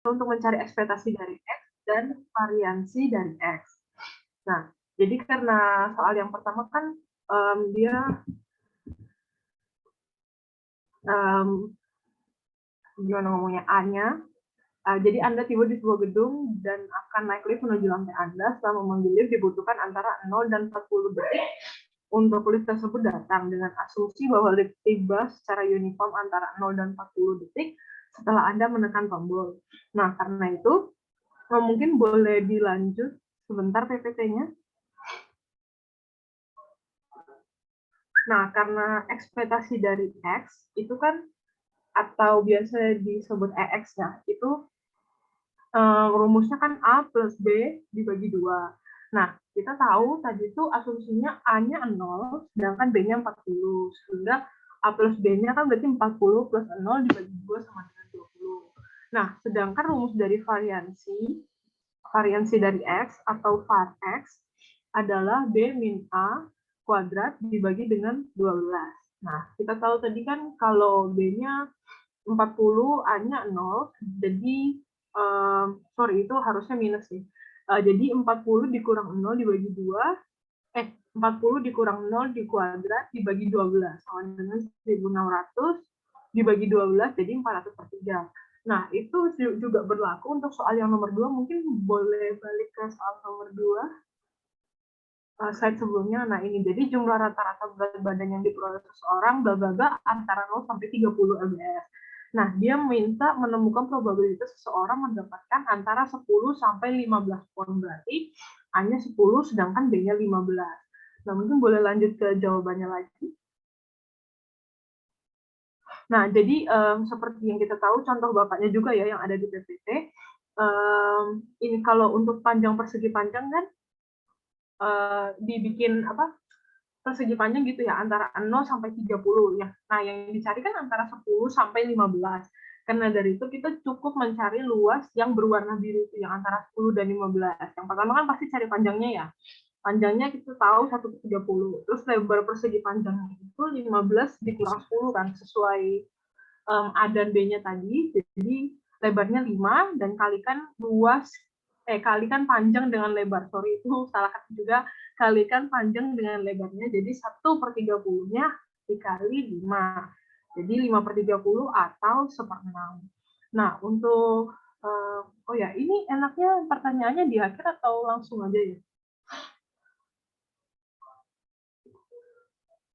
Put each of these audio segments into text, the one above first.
untuk mencari ekspektasi dari X dan variansi dari X. Nah, jadi karena soal yang pertama kan dia gimana ngomongnya, A-nya. Jadi Anda tiba di sebuah gedung dan akan naik lift menuju lantai Anda. Setelah memanggil lift dibutuhkan antara 0 dan 40 detik untuk lift tersebut datang, dengan asumsi bahwa lift tiba secara uniform antara 0 dan 40 detik setelah Anda menekan tombol. Nah, karena itu mungkin boleh dilanjut sebentar PPT-nya. Nah, karena ekspektasi dari X itu kan, atau biasa disebut EX-nya, itu rumusnya kan A plus B dibagi 2. Nah, kita tahu tadi itu asumsinya A-nya 0, sedangkan B-nya 40. Sehingga A plus B-nya kan berarti 40 plus 0 dibagi 2 sama dengan 20. Nah, sedangkan rumus dari variansi dari X atau var X adalah B min A kuadrat dibagi dengan 12. Nah, kita tahu tadi kan kalau B-nya 40, A-nya 0, jadi itu harusnya minus nih. Jadi 40 dikurang 0 dibagi 2, 40 dikurang 0 di kuadrat dibagi 12, sama dengan 1600 dibagi 12, jadi 400/3. Nah, itu juga berlaku untuk soal yang nomor 2, mungkin boleh balik ke soal nomor 2. Slide sebelumnya. Nah, ini jadi jumlah rata-rata berat badan yang diperoleh seseorang bla bla bla antara 0 sampai 30 lbs. Nah, dia minta menemukan probabilitas seseorang mendapatkan antara 10 sampai 15 poin, berarti A-nya 10 sedangkan B-nya 15. Nah, mungkin boleh lanjut ke jawabannya lagi. Nah, jadi seperti yang kita tahu contoh bapaknya juga ya yang ada di PPT. Ini kalau untuk panjang persegi panjang kan dibikin persegi panjang gitu ya, antara 0 sampai 30 ya. Nah, yang dicari kan antara 10 sampai 15. Karena dari itu kita cukup mencari luas yang berwarna biru itu, yang antara 10 dan 15. Yang pertama kan pasti cari panjangnya ya. Panjangnya kita tahu 1/30. Terus lebar persegi panjangnya itu 15 dikurang 10 kan, sesuai A dan B-nya tadi. Jadi lebarnya 5 dan kalikan panjang dengan lebar. Sorry, itu salah kata juga. Kalikan panjang dengan lebarnya. Jadi 1/30-nya dikali 5. Jadi 5/30 atau 1/6. Nah, untuk ini enaknya pertanyaannya di akhir atau langsung aja ya?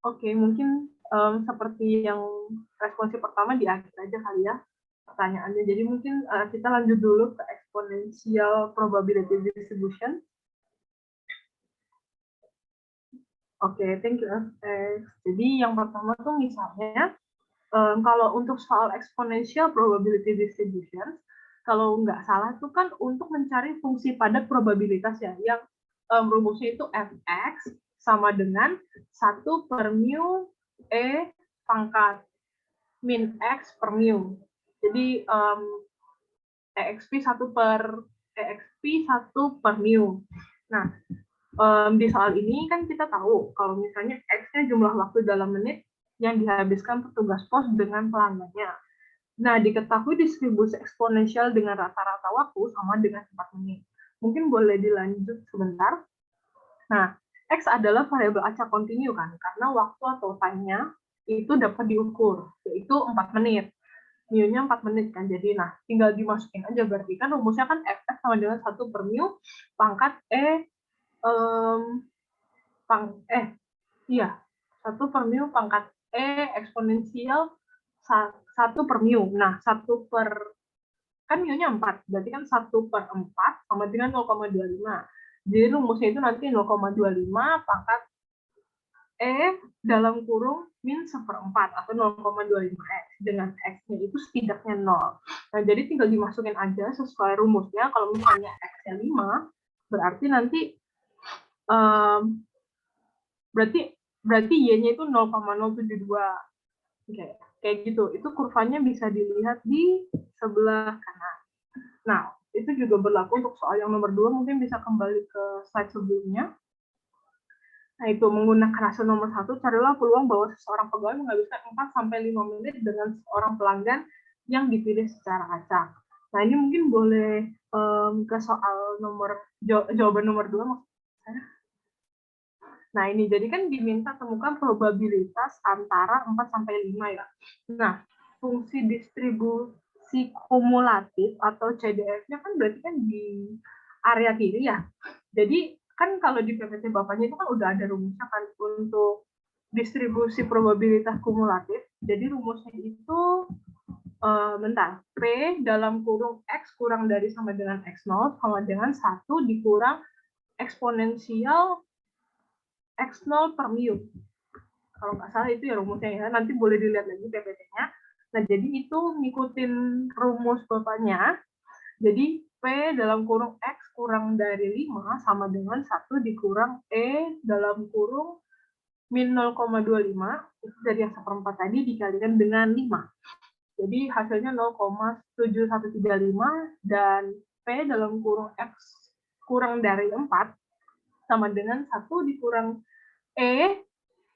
Oke, mungkin seperti yang responsif pertama di akhir aja kali ya pertanyaannya. Jadi mungkin kita lanjut dulu ke exponential probability distribution. Oke, thank you, FX. Jadi yang pertama tuh misalnya, kalau untuk soal exponential probability distribution, kalau nggak salah tuh kan untuk mencari fungsi padat probabilitas ya, yang rumusnya itu fx sama dengan 1 per mu E pangkat min X per mu. Jadi EXP 1 per mu. Nah, di soal ini kan kita tahu kalau misalnya X-nya jumlah waktu dalam menit yang dihabiskan petugas pos dengan pelanggannya. Nah, diketahui distribusi eksponensial dengan rata-rata waktu sama dengan 4 menit. Mungkin boleh dilanjut sebentar. Nah, X adalah variabel acak kontinu kan, karena waktu atau time-nya itu dapat diukur, yaitu 4 menit. Mu-nya 4 menit kan, jadi nah tinggal dimasukin aja, berarti kan rumusnya kan Fx sama dengan 1 per mu pangkat iya 1 per mu pangkat eksponensial 1 per mu. Nah, 1 per kan mu-nya 4, berarti kan 1 per 4 sama dengan 0,25. Jadi rumusnya itu nanti 0,25 pangkat dalam kurung min 1/4 atau 0,25x, dengan x-nya itu setidaknya 0. Nah, jadi tinggal dimasukin aja sesuai rumusnya. Kalau misalnya x-nya 5, berarti nanti berarti y-nya itu 0,072. Kayak gitu. Itu kurvanya bisa dilihat di sebelah kanan. Nah, itu juga berlaku untuk soal yang nomor 2. Mungkin bisa kembali ke slide sebelumnya. Nah, itu menggunakan hasil nomor 1, carilah peluang bahwa seseorang pegawai menghabiskan 4 sampai 5 menit dengan seorang pelanggan yang dipilih secara acak. Nah, ini mungkin boleh ke soal jawaban nomor 2 maksud saya. Nah, ini jadi kan diminta temukan probabilitas antara 4 sampai 5 ya. Nah, fungsi distribusi kumulatif atau CDF-nya kan berarti kan di area kiri ya. Jadi kan kalau di PPT Bapaknya itu kan udah ada rumusnya kan untuk distribusi probabilitas kumulatif. Jadi rumusnya itu bentar, P dalam kurung X kurang dari sama dengan X0 sama dengan 1 dikurang eksponensial X0 per mu. Kalau nggak salah itu ya rumusnya ya, nanti boleh dilihat lagi PPT-nya. Nah, jadi itu ngikutin rumus Bapaknya. Jadi P dalam kurung X kurang dari 5 sama dengan 1 dikurang E dalam kurung min 0,25, itu dari yang seperempat tadi dikalikan dengan 5. Jadi hasilnya 0,7135 dan P dalam kurung X kurang dari 4 sama dengan 1 dikurang E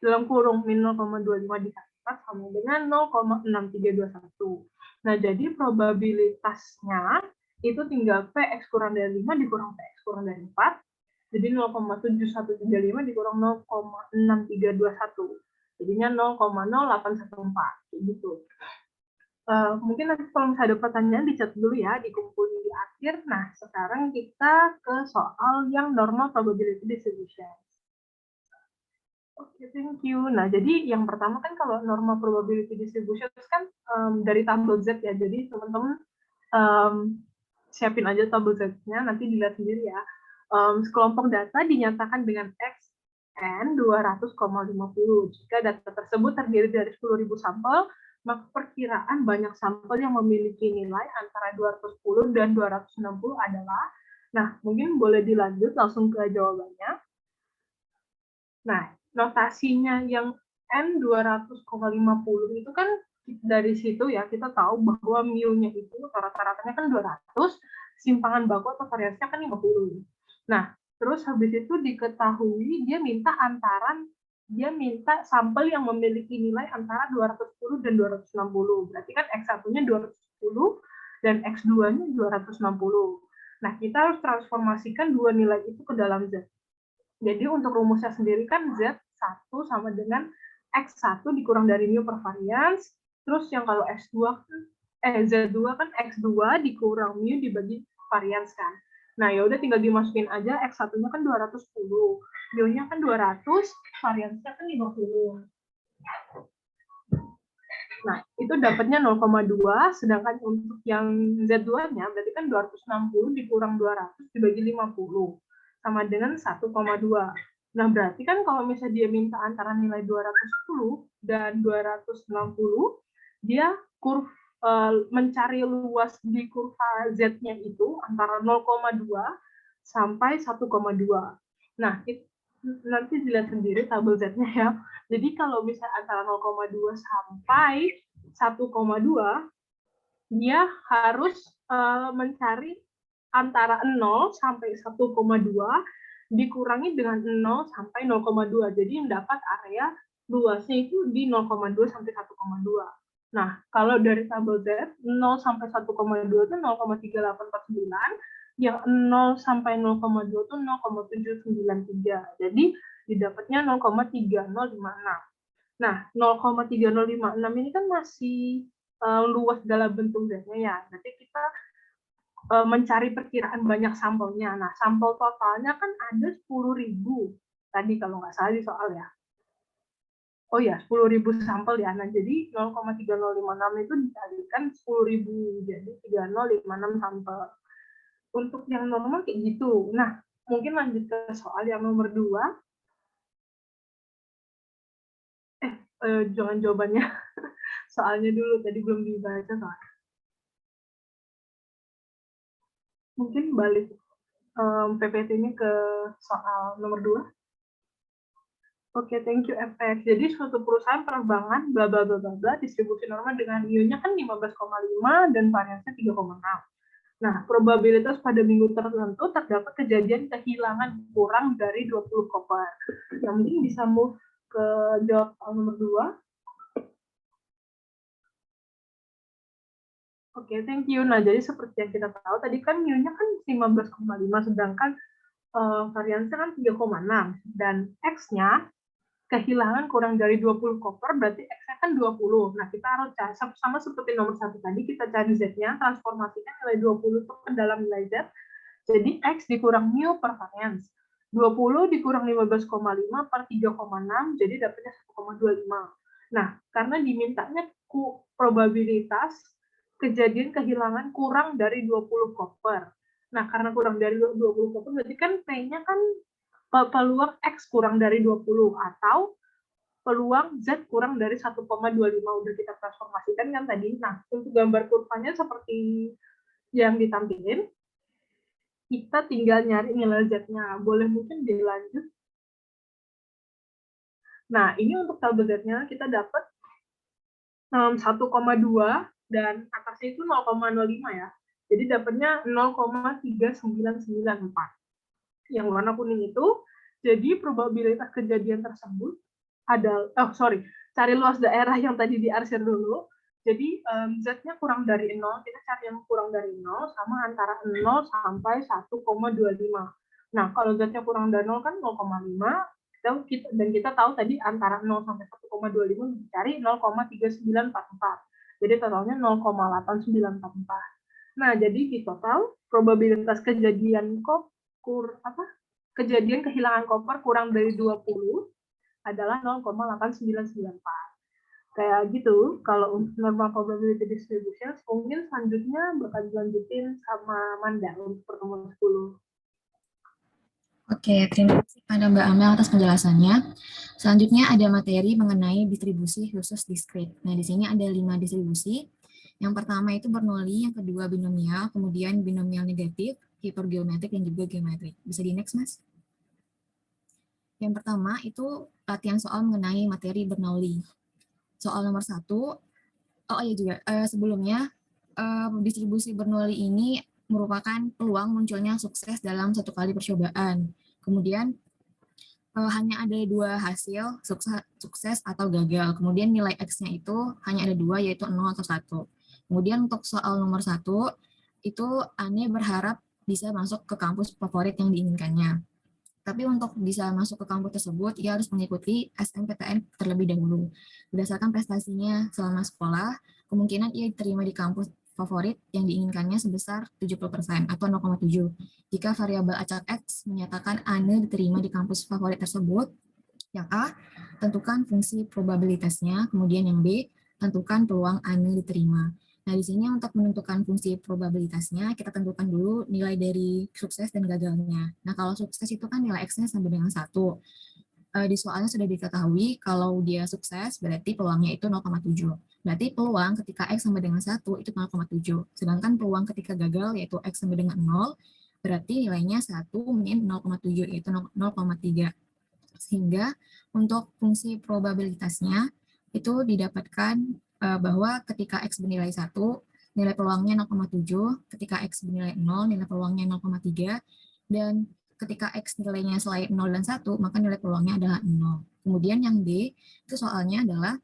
dalam kurung min 0,25 dikali 4 sama dengan 0,6321. Nah, jadi probabilitasnya itu tinggal Px kurang dari 5 dikurang Px kurang dari 4. Jadi 0,7135 dikurang 0,6321. Jadinya 0,0814. Gitu. Mungkin nanti kalau misalnya ada pertanyaan dicat dulu ya, dikumpulin di akhir. Nah, sekarang kita ke soal yang normal probability distribution. Oke, thank you. Nah, jadi yang pertama kan kalau normal probability distribution kan dari tabel Z ya. Jadi teman-teman siapin aja tabel Z-nya, nanti dilihat sendiri ya. Sekelompok data dinyatakan dengan X N 200,50. Jika data tersebut terdiri dari 10.000 sampel, maka perkiraan banyak sampel yang memiliki nilai antara 210 dan 260 adalah, nah mungkin boleh dilanjut langsung ke jawabannya. Nah, notasinya yang N 200,50 itu kan dari situ ya kita tahu bahwa mu-nya itu rata-ratanya kan 200, simpangan baku atau variasinya kan 50. Nah, terus habis itu diketahui dia minta sampel yang memiliki nilai antara 210 dan 260. Berarti kan X1-nya 210 dan X2-nya 260. Nah, kita harus transformasikan dua nilai itu ke dalam Z. Jadi untuk rumusnya sendiri kan Z1 sama dengan X1 dikurang dari mu per varians. Terus yang kalau Z2 kan X2 dikurang mu dibagi varians kan. Nah, ya udah tinggal dimasukin aja, X1-nya kan 210, mu-nya kan 200, variansnya kan 50. Nah, itu dapatnya 0,2, sedangkan untuk yang Z2-nya berarti kan 260 dikurang 200 dibagi 50, sama dengan 1,2. Nah, berarti kan kalau misalnya dia minta antara nilai 210 dan 260, dia mencari luas di kurva Z-nya itu antara 0,2 sampai 1,2. Nah, nanti dilihat sendiri tabel Z-nya ya. Jadi kalau misalnya antara 0,2 sampai 1,2, dia harus mencari antara 0 sampai 1,2 dikurangi dengan 0 sampai 0,2. Jadi yang dapat area luasnya itu di 0,2 sampai 1,2. Nah, kalau dari tabel Z, 0 sampai 1,2 itu 0,3849, yang 0 sampai 0,2 itu 0,793. Jadi didapatnya 0,3056. Nah, 0,3056 ini kan masih luas dalam bentuk Z-nya ya. Berarti kita mencari perkiraan banyak sampelnya. Nah, sampel totalnya kan ada 10.000 tadi kalau nggak salah di soal ya. Oh ya, 10.000 sampel ya. Nah, jadi 0,3056 itu dikalikan 10.000. Jadi 3056 sampel. Untuk yang normal kayak gitu. Nah, mungkin lanjut ke soal yang nomor 2. Jangan jawabannya. Soalnya dulu, tadi belum dibaca soalnya. Mungkin balik PPT ini ke soal nomor 2. Oke, thank you FX. Jadi suatu perusahaan penerbangan bla bla bla bla distribusi normal dengan mu-nya kan 15,5 dan variansnya 3,6. Nah, probabilitas pada minggu tertentu terdapat kejadian kehilangan kurang dari 20 koper. Yang mungkin bisa move ke jawab nomor 2. Oke, thank you. Nah, jadi seperti yang kita tahu tadi kan mu-nya kan 15,5, sedangkan variansnya kan 3,6 dan X-nya kehilangan kurang dari 20 koper, berarti X-nya kan 20. Nah, kita harus cari, sama seperti nomor 1 tadi, kita cari Z-nya, transformasikan nilai 20 itu ke dalam nilai Z, jadi X dikurang mu per varians. 20 dikurang 15,5 per 3,6, jadi dapatnya 1,25. Nah, karena dimintanya probabilitas kejadian kehilangan kurang dari 20 koper. Nah, karena kurang dari 20 koper, berarti kan P-nya kan peluang X kurang dari 20 atau peluang Z kurang dari 1,25 udah kita transformasikan kan tadi. Nah, untuk gambar kurvanya seperti yang ditampilin, kita tinggal nyari nilai Z-nya. Boleh mungkin dilanjut. Nah, ini untuk tabel Z-nya kita dapat 1,2 dan atasnya itu 0,05 ya. Jadi dapatnya 0,3994. Yang warna kuning itu, jadi probabilitas kejadian tersebut ada, cari luas daerah yang tadi diarsir dulu. Jadi Z-nya kurang dari 0, kita cari yang kurang dari 0 sama antara 0 sampai 1,25. Nah, kalau Z-nya kurang dari 0 kan 0,5, dan kita tahu tadi antara 0 sampai 1,25 dicari 0,3944. Jadi totalnya 0,8944. Nah, jadi di total probabilitas kejadian kejadian kehilangan koper kurang dari 20 adalah 0,8994. Kayak gitu. Kalau untuk normal probability distribution, mungkin selanjutnya bakal dilanjutin sama Manda untuk pertemuan 10. Oke, terima kasih pada Mbak Amel atas penjelasannya. Selanjutnya ada materi mengenai distribusi khusus diskrit. Nah, di sini ada 5 distribusi. Yang pertama itu Bernoulli, yang kedua binomial, kemudian binomial negatif, hipergeometrik, dan juga geometrik. Bisa di next, Mas? Yang pertama itu latihan soal mengenai materi Bernoulli. Soal nomor 1, oh iya juga, sebelumnya distribusi Bernoulli ini merupakan peluang munculnya sukses dalam satu kali percobaan. Kemudian hanya ada 2 hasil, sukses atau gagal. Kemudian nilai X-nya itu hanya ada 2, yaitu 0 atau 1. Kemudian untuk soal nomor 1, itu Ane berharap bisa masuk ke kampus favorit yang diinginkannya. Tapi untuk bisa masuk ke kampus tersebut, ia harus mengikuti SNPTN terlebih dahulu. Berdasarkan prestasinya selama sekolah, kemungkinan ia diterima di kampus favorit yang diinginkannya sebesar 70% atau 0,7. Jika variabel acak X menyatakan Ane diterima di kampus favorit tersebut, yang A, tentukan fungsi probabilitasnya, kemudian yang B, tentukan peluang Ane diterima. Nah, di sini untuk menentukan fungsi probabilitasnya, kita tentukan dulu nilai dari sukses dan gagalnya. Nah, kalau sukses itu kan nilai X-nya sama dengan 1. Di soalnya sudah diketahui kalau dia sukses, berarti peluangnya itu 0,7. Berarti peluang ketika X sama dengan 1 itu 0,7. Sedangkan peluang ketika gagal, yaitu X sama dengan 0, berarti nilainya 1 min 0,7, yaitu 0,3. Sehingga untuk fungsi probabilitasnya itu didapatkan bahwa ketika X bernilai 1, nilai peluangnya 0,7, ketika X bernilai 0, nilai peluangnya 0,3, dan ketika X nilainya selain 0 dan 1, maka nilai peluangnya adalah 0. Kemudian yang D, itu soalnya adalah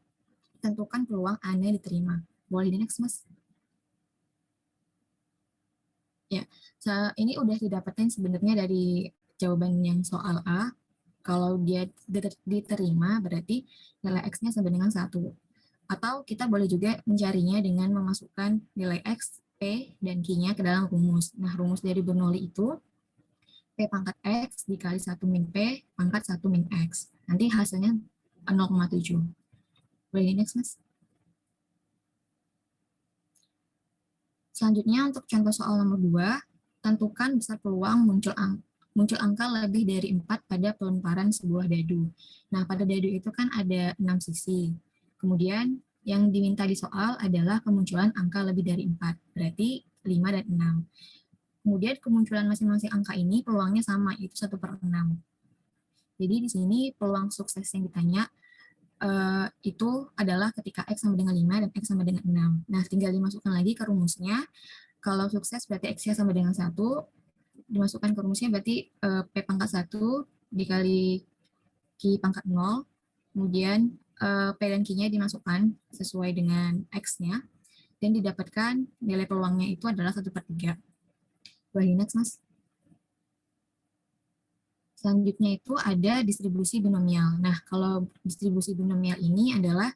tentukan peluang Ane diterima. Boleh di next, Mas? Ya, ini udah didapatkan sebenarnya dari jawaban yang soal A. Kalau dia diterima, berarti nilai X-nya sama dengan 1. Atau kita boleh juga mencarinya dengan memasukkan nilai X, P, dan Q-nya ke dalam rumus. Nah, rumus dari Bernoulli itu P pangkat X dikali 1 min P pangkat 1 min X. Nanti hasilnya 0,7. Boleh next, Mas? Selanjutnya, untuk contoh soal nomor 2, tentukan besar peluang muncul angka lebih dari 4 pada pelemparan sebuah dadu. Nah, pada dadu itu kan ada 6 sisi. Kemudian yang diminta di soal adalah kemunculan angka lebih dari 4, berarti 5 dan 6. Kemudian kemunculan masing-masing angka ini peluangnya sama, yaitu 1/6. Jadi di sini peluang sukses yang ditanya itu adalah ketika X sama dengan 5 dan X sama dengan 6. Nah, tinggal dimasukkan lagi ke rumusnya. Kalau sukses berarti X-nya sama dengan 1, dimasukkan ke rumusnya berarti P pangkat 1 dikali Q pangkat 0, kemudian P dan Q-nya dimasukkan sesuai dengan X-nya, dan didapatkan nilai peluangnya itu adalah 1/3. Boleh next, Mas. Selanjutnya itu ada distribusi binomial. Nah, kalau distribusi binomial ini adalah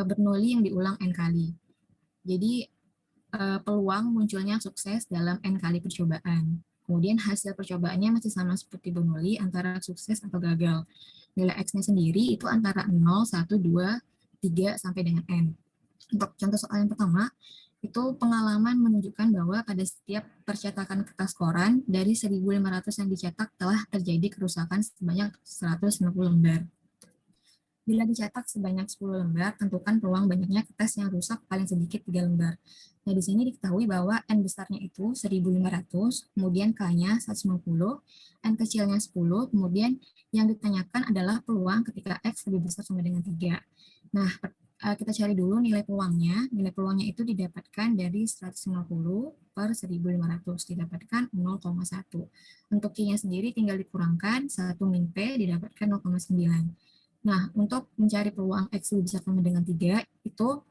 Bernoulli yang diulang n kali. Jadi peluang munculnya sukses dalam n kali percobaan. Kemudian hasil percobaannya masih sama seperti Bernoulli antara sukses atau gagal. Nilai X-nya sendiri itu antara 0, 1, 2, 3 sampai dengan n. Untuk contoh soal yang pertama, itu pengalaman menunjukkan bahwa pada setiap percetakan kertas koran dari 1.500 yang dicetak telah terjadi kerusakan sebanyak 150 lembar. Bila dicetak sebanyak 10 lembar, tentukan peluang banyaknya kertas yang rusak paling sedikit 3 lembar. Nah, di sini diketahui bahwa N besarnya itu 1.500, kemudian K-nya 150, N kecilnya 10, kemudian yang ditanyakan adalah peluang ketika X lebih besar sama dengan 3. Nah, kita cari dulu nilai peluangnya. Nilai peluangnya itu didapatkan dari 150 per 1.500, didapatkan 0,1. Untuk Q-nya sendiri tinggal dikurangkan, 1 min P didapatkan 0,9. Nah, untuk mencari peluang X lebih besar sama dengan 3, itu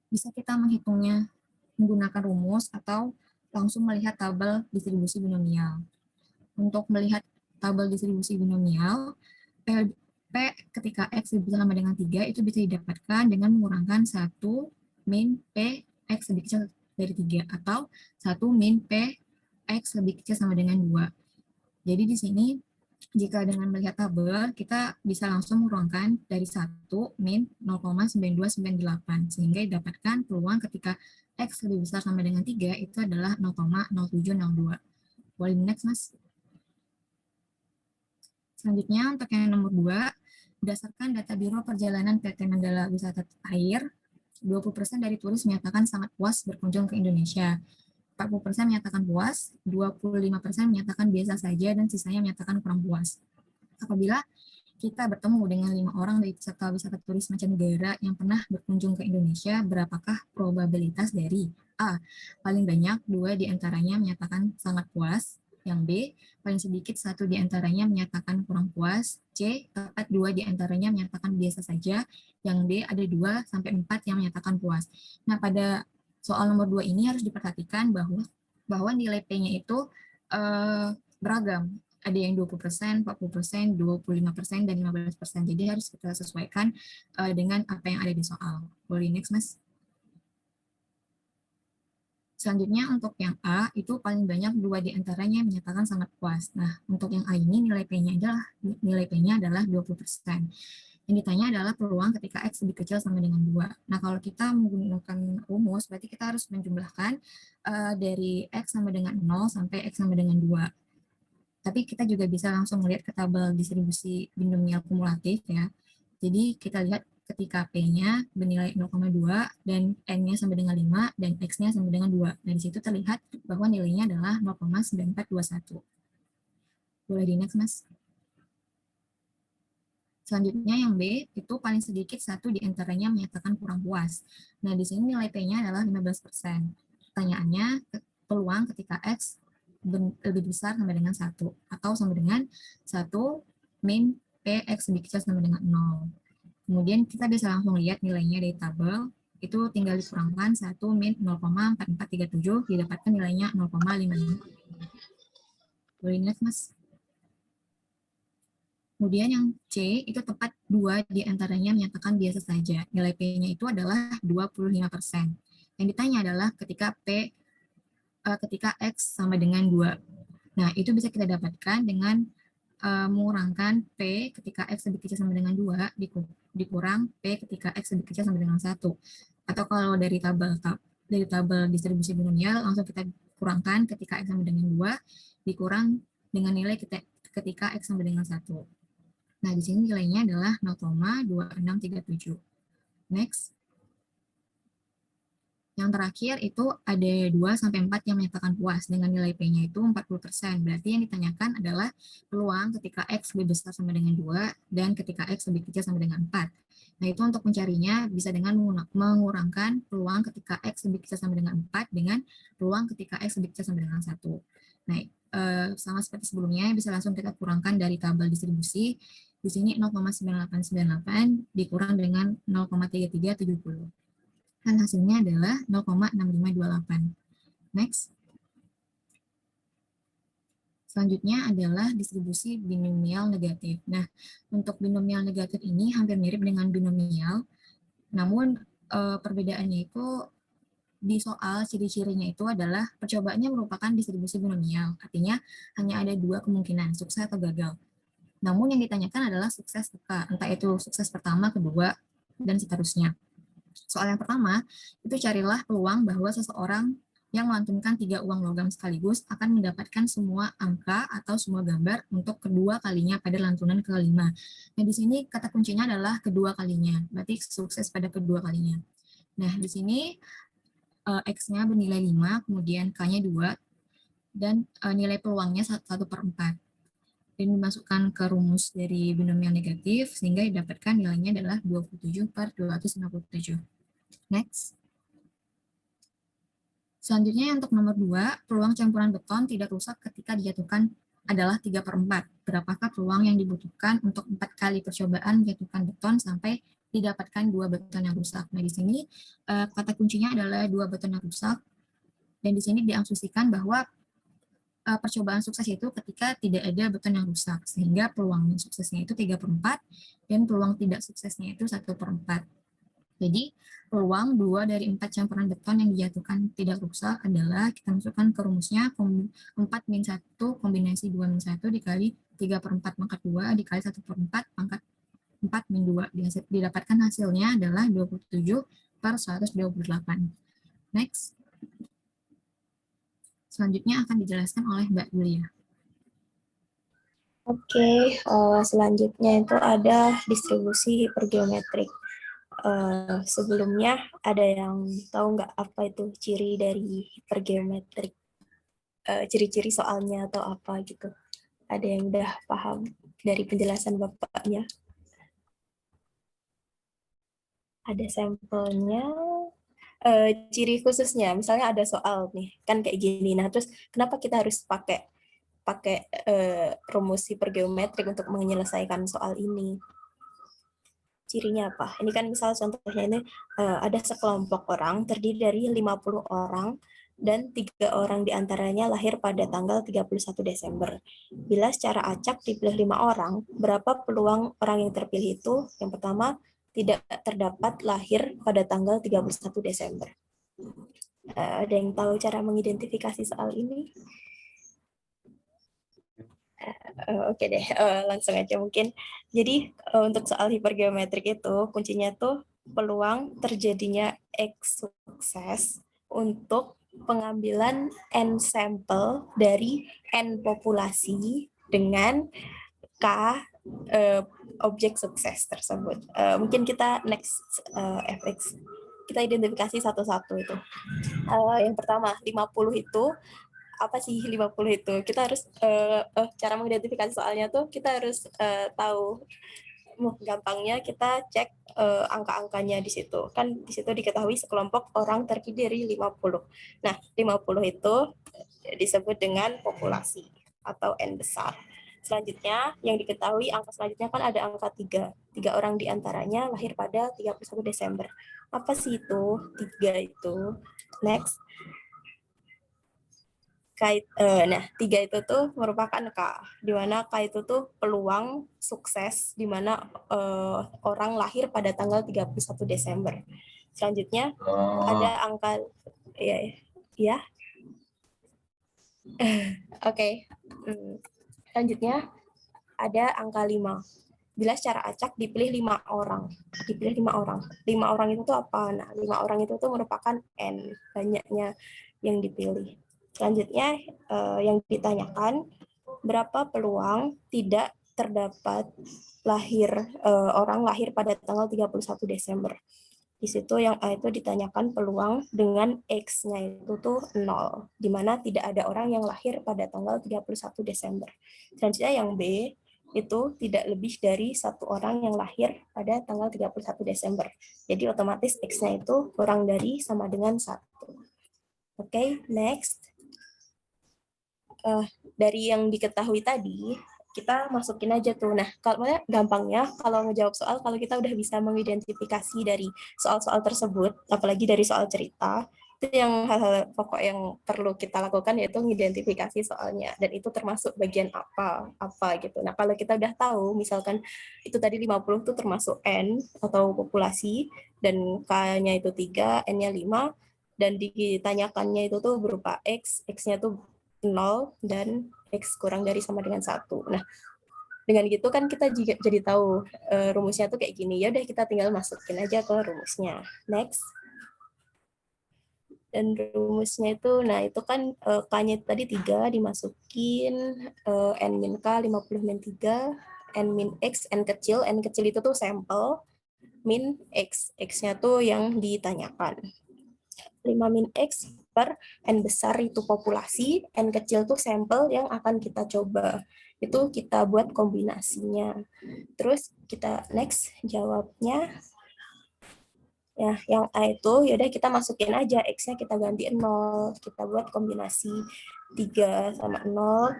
bisa kita menghitungnya menggunakan rumus atau langsung melihat tabel distribusi binomial. Untuk melihat tabel distribusi binomial, P ketika X lebih besar sama dengan 3 itu bisa didapatkan dengan mengurangkan 1 min P X lebih kecil dari 3 atau 1 min P X lebih kecil sama dengan 2. Jadi di sini jika dengan melihat tabel, kita bisa langsung mengurangkan dari 1 min 0,9298, sehingga didapatkan peluang ketika X lebih besar sama dengan 3 itu adalah 0,0702. Boleh next, Mas. Selanjutnya, untuk yang nomor 2, berdasarkan data Biro Perjalanan PT Nanggala Wisata Air, 20% dari turis menyatakan sangat puas berkunjung ke Indonesia. 40% menyatakan puas, 25% menyatakan biasa saja, dan sisanya menyatakan kurang puas. Apabila kita bertemu dengan 5 orang dari peserta wisata turis mancanegara yang pernah berkunjung ke Indonesia, berapakah probabilitas dari A. Paling banyak 2 diantaranya menyatakan sangat puas, yang B. Paling sedikit 1 diantaranya menyatakan kurang puas, C. Tepat 2 diantaranya menyatakan biasa saja, yang D. Ada 2-4 yang menyatakan puas. Nah, pada soal nomor 2 ini harus diperhatikan bahwa nilai P-nya itu beragam. Ada yang 20%, 40%, 25%, dan 15%. Jadi harus kita sesuaikan dengan apa yang ada di soal. Boleh next, Mas. Selanjutnya untuk yang A, itu paling banyak 2 diantaranya menyatakan sangat puas. Nah, untuk yang A ini nilai P-nya adalah 20%. Yang ditanya adalah peluang ketika X lebih kecil sama dengan 2. Nah, kalau kita menggunakan rumus, berarti kita harus menjumlahkan dari X sama dengan 0 sampai X sama dengan 2. Tapi kita juga bisa langsung melihat ke tabel distribusi binomial kumulatif ya. Jadi kita lihat ketika P-nya bernilai 0,2 dan N-nya sama dengan 5 dan X-nya sama dengan 2. Nah, di situ terlihat bahwa nilainya adalah 0,9421. Boleh di next, Mas. Selanjutnya yang B, itu paling sedikit 1 diantaranya menyatakan kurang puas. Nah, di sini nilai P-nya adalah 15%. Pertanyaannya, peluang ketika X lebih besar sama dengan 1, atau sama dengan 1 min P X lebih kecil sama dengan 0. Kemudian kita bisa langsung lihat nilainya dari tabel, itu tinggal dikurangkan 1 min 0,4437, didapatkan nilainya 0,55. Boleh lihat, Mas. Kemudian yang C, itu tepat 2 diantaranya menyatakan biasa saja. Nilai P-nya itu adalah 25%. Yang ditanya adalah ketika X sama dengan 2. Nah, itu bisa kita dapatkan dengan mengurangkan P ketika X lebih kecil sama dengan 2, dikurang P ketika X lebih kecil sama dengan 1. Atau kalau dari tabel distribusi binomial, langsung kita kurangkan ketika X sama dengan 2, dikurang dengan nilai ketika X sama dengan 1. Nah, di sini nilainya adalah 0,2637. Next. Yang terakhir itu ada 2-4 yang menyatakan puas dengan nilai P-nya itu 40%. Berarti yang ditanyakan adalah peluang ketika X lebih besar sama dengan 2 dan ketika X lebih kecil sama dengan 4. Nah, itu untuk mencarinya bisa dengan mengurangkan peluang ketika X lebih kecil sama dengan 4 dengan peluang ketika X lebih kecil sama dengan 1. Nah, sama seperti sebelumnya, bisa langsung kita kurangkan dari tabel distribusi. Di sini 0,9898 dikurang dengan 0,3370. dan hasilnya adalah 0,6528. Next. Selanjutnya adalah distribusi binomial negatif. Nah, untuk binomial negatif ini hampir mirip dengan binomial, namun perbedaannya itu di soal ciri-cirinya itu adalah percobaannya merupakan distribusi binomial, artinya hanya ada dua kemungkinan, sukses atau gagal. Namun yang ditanyakan adalah sukses entah itu sukses pertama, kedua, dan seterusnya. Soal yang pertama, itu carilah peluang bahwa seseorang yang melantunkan 3 uang logam sekaligus akan mendapatkan semua angka atau semua gambar untuk kedua kalinya pada lantunan kelima. Nah, di sini kata kuncinya adalah kedua kalinya, berarti sukses pada kedua kalinya. Nah, di sini X-nya bernilai 5, kemudian K-nya 2, dan nilai peluangnya 1/4. Dan dimasukkan ke rumus dari binomial negatif, sehingga didapatkan nilainya adalah 27/257. Next. Selanjutnya untuk nomor 2, peluang campuran beton tidak rusak ketika dijatuhkan adalah 3/4. Berapakah peluang yang dibutuhkan untuk 4 kali percobaan menjatuhkan beton sampai didapatkan 2 beton yang rusak? Nah, di sini kata kuncinya adalah 2 beton yang rusak, dan di sini diasumsikan bahwa percobaan sukses itu ketika tidak ada beton yang rusak, sehingga peluang suksesnya itu 3/4 dan peluang tidak suksesnya itu 1/4. Jadi peluang 2 dari 4 campuran beton yang dijatuhkan tidak rusak adalah kita masukkan ke rumusnya 4-1 kombinasi 2-1 dikali 3/4 pangkat 2 dikali 1/4 pangkat 4-2. Didapatkan hasilnya adalah 27/128. Next. Selanjutnya akan dijelaskan oleh Mbak Julia. Oke, selanjutnya itu ada distribusi hipergeometrik. Sebelumnya ada yang tahu nggak apa itu ciri dari hipergeometrik? Ciri-ciri soalnya atau apa gitu? Ada yang udah paham dari penjelasan Bapaknya? Ada sampelnya, ciri khususnya, misalnya ada soal nih, kan kayak gini. Nah, terus kenapa kita harus pakai rumus hipergeometrik untuk menyelesaikan soal ini? Cirinya apa? Ini kan misal contohnya ini ada sekelompok orang terdiri dari 50 orang dan 3 orang diantaranya lahir pada tanggal 31 Desember. Bila secara acak dipilih 5 orang, berapa peluang orang yang terpilih itu? Yang pertama, tidak terdapat lahir pada tanggal 31 Desember. Ada yang tahu cara mengidentifikasi soal ini? Oke deh, langsung aja mungkin. Jadi untuk soal hipergeometrik itu kuncinya tuh peluang terjadinya X sukses untuk pengambilan N sampel dari N populasi dengan K objek sukses tersebut. Mungkin kita next FX. Kita identifikasi satu-satu itu. Yang pertama, 50 itu apa sih 50 itu? Kita harus cara mengidentifikasi soalnya tuh kita harus tahu, gampangnya kita cek angka-angkanya di situ. Kan di situ diketahui sekelompok orang terdiri dari 50. Nah, 50 itu disebut dengan populasi atau N besar. Selanjutnya yang diketahui angka selanjutnya kan ada angka 3. 3 orang diantaranya lahir pada 31 Desember. Apa sih itu? 3 itu. Next. Nah, 3 itu tuh merupakan K, di mana K itu tuh peluang sukses, di mana orang lahir pada tanggal 31 Desember. Selanjutnya ada angka, ya. Oke. Selanjutnya ada angka 5. Bila secara acak dipilih 5 orang. 5 orang itu tuh apa? Nah, 5 orang itu tuh merupakan N, banyaknya yang dipilih. Selanjutnya yang ditanyakan, berapa peluang tidak terdapat orang lahir pada tanggal 31 Desember. Di situ yang A itu ditanyakan peluang dengan X-nya itu tuh 0, di mana tidak ada orang yang lahir pada tanggal 31 Desember. Selanjutnya yang B itu tidak lebih dari 1 orang yang lahir pada tanggal 31 Desember. Jadi otomatis X-nya itu kurang dari sama dengan 1. Oke, next. Dari yang diketahui tadi, kita masukin aja tuh. Nah, kalau gampangnya kalau ngejawab soal, kalau kita udah bisa mengidentifikasi dari soal-soal tersebut, apalagi dari soal cerita, itu yang hal-hal pokok yang perlu kita lakukan yaitu mengidentifikasi soalnya, dan itu termasuk bagian apa gitu. Nah, kalau kita udah tahu, misalkan itu tadi 50 itu termasuk N atau populasi, dan K-nya itu 3, N-nya 5, dan ditanyakannya itu tuh berupa X, X-nya tuh 0, dan X kurang dari sama dengan 1. Nah, dengan gitu kan kita juga jadi tahu rumusnya tuh kayak gini. Ya udah kita tinggal masukin aja ke rumusnya. Next. Dan rumusnya itu, nah itu kan K-nya tadi 3 dimasukin, N min K 50 min 3, N min X, N kecil itu tuh sampel, min X, X-nya tuh yang ditanyakan. 5 min X per N besar itu populasi, N kecil tuh sampel yang akan kita coba. Itu kita buat kombinasinya. Terus kita next jawabnya. Ya, yang A itu yaudah kita masukin aja, X-nya kita ganti 0. Kita buat kombinasi 3 sama 0,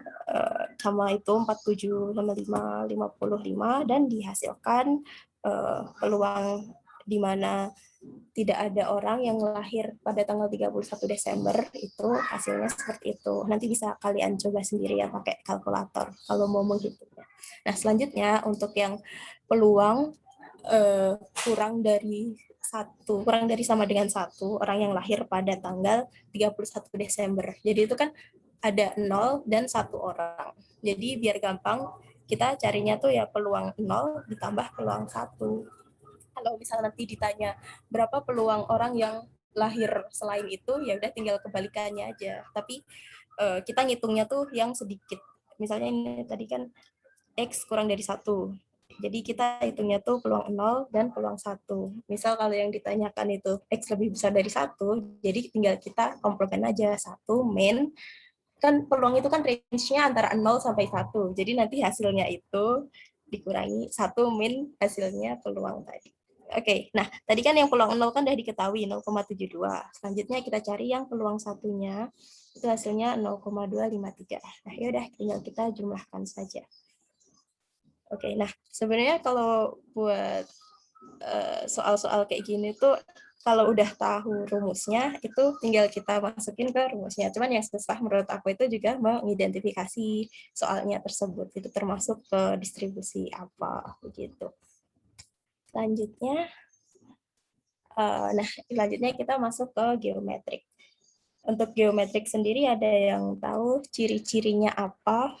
sama itu 47 sama 5, 55, dan dihasilkan peluang di mana tidak ada orang yang lahir pada tanggal 31 Desember, itu hasilnya seperti itu. Nanti bisa kalian coba sendiri ya pakai kalkulator kalau mau menghitungnya. Nah, selanjutnya untuk yang peluang kurang dari sama dengan 1 orang yang lahir pada tanggal 31 Desember. Jadi itu kan ada 0 dan 1 orang. Jadi biar gampang kita carinya tuh ya peluang 0 ditambah peluang 1. Kalau misalnya nanti ditanya berapa peluang orang yang lahir selain itu, ya udah tinggal kebalikannya aja. Tapi kita ngitungnya tuh yang sedikit. Misalnya ini tadi kan X kurang dari 1. Jadi kita hitungnya tuh peluang 0 dan peluang 1. Misal kalau yang ditanyakan itu X lebih besar dari 1, jadi tinggal kita komplemen aja 1 min, kan peluang itu kan range-nya antara 0 sampai 1. Jadi nanti hasilnya itu dikurangi 1 min hasilnya peluang tadi. Oke, nah tadi kan yang peluang 0 kan udah diketahui 0,72. Selanjutnya kita cari yang peluang satunya, itu hasilnya 0,253. Nah yaudah tinggal kita jumlahkan saja. Oke, nah sebenarnya kalau buat soal-soal kayak gini tuh kalau udah tahu rumusnya itu tinggal kita masukin ke rumusnya. Cuman yang susah menurut aku itu juga mengidentifikasi soalnya tersebut, itu termasuk ke distribusi apa begitu. Selanjutnya, selanjutnya kita masuk ke geometrik. Untuk geometrik sendiri ada yang tahu ciri-cirinya apa,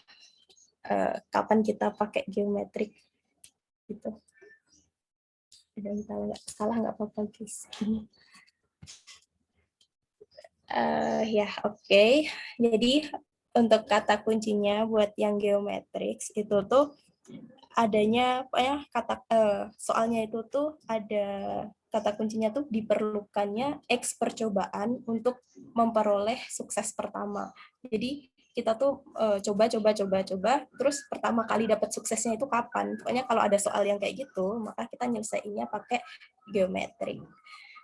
kapan kita pakai geometrik gitu. Ada yang tahu nggak? Salah nggak apa-apa guys. Ya oke. Jadi untuk kata kuncinya buat yang geometrik itu tuh adanya kata soalnya itu tuh ada kata kuncinya tuh diperlukannya X percobaan untuk memperoleh sukses pertama. Jadi kita tuh coba terus pertama kali dapat suksesnya itu kapan. Pokoknya kalau ada soal yang kayak gitu, maka kita nyelesainnya pakai geometrik.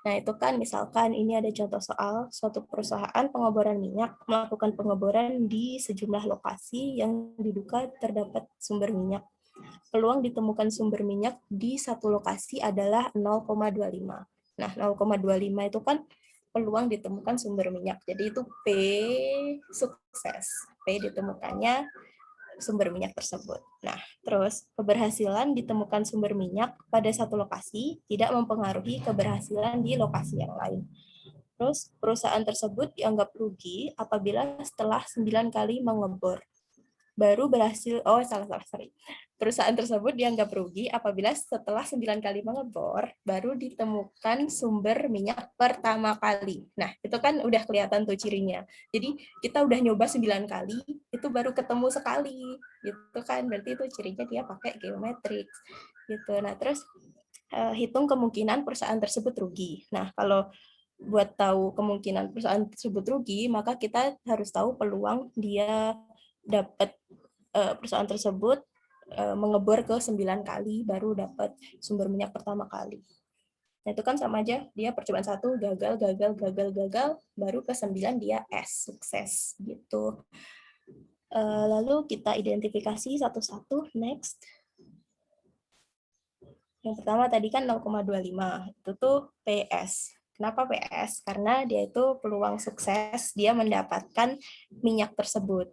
Nah, itu kan misalkan ini ada contoh soal suatu perusahaan pengeboran minyak melakukan pengeboran di sejumlah lokasi yang diduga terdapat sumber minyak. Peluang ditemukan sumber minyak di satu lokasi adalah 0,25. Nah, 0,25 itu kan peluang ditemukan sumber minyak. Jadi itu P sukses. P ditemukannya sumber minyak tersebut. Nah, terus keberhasilan ditemukan sumber minyak pada satu lokasi tidak mempengaruhi keberhasilan di lokasi yang lain. Terus perusahaan tersebut dianggap rugi apabila setelah 9 kali mengebor baru berhasil, Perusahaan tersebut dianggap rugi apabila setelah 9 kali mengebor, baru ditemukan sumber minyak pertama kali. Nah, itu kan udah kelihatan tuh cirinya. Jadi, kita udah nyoba 9 kali, itu baru ketemu sekali. Gitu kan, berarti itu cirinya dia pakai geometrik. Gitu. Nah, terus hitung kemungkinan perusahaan tersebut rugi. Nah, kalau buat tahu kemungkinan perusahaan tersebut rugi, maka kita harus tahu peluang dia dapat perusahaan tersebut mengebor ke 9 kali baru dapat sumber minyak pertama kali. Nah, itu kan sama aja, dia percobaan 1 gagal, baru ke 9 dia S, sukses gitu. Lalu kita identifikasi satu-satu. Next. Yang pertama tadi kan 0,25. Itu tuh PS. Kenapa PS? Karena dia itu peluang sukses dia mendapatkan minyak tersebut.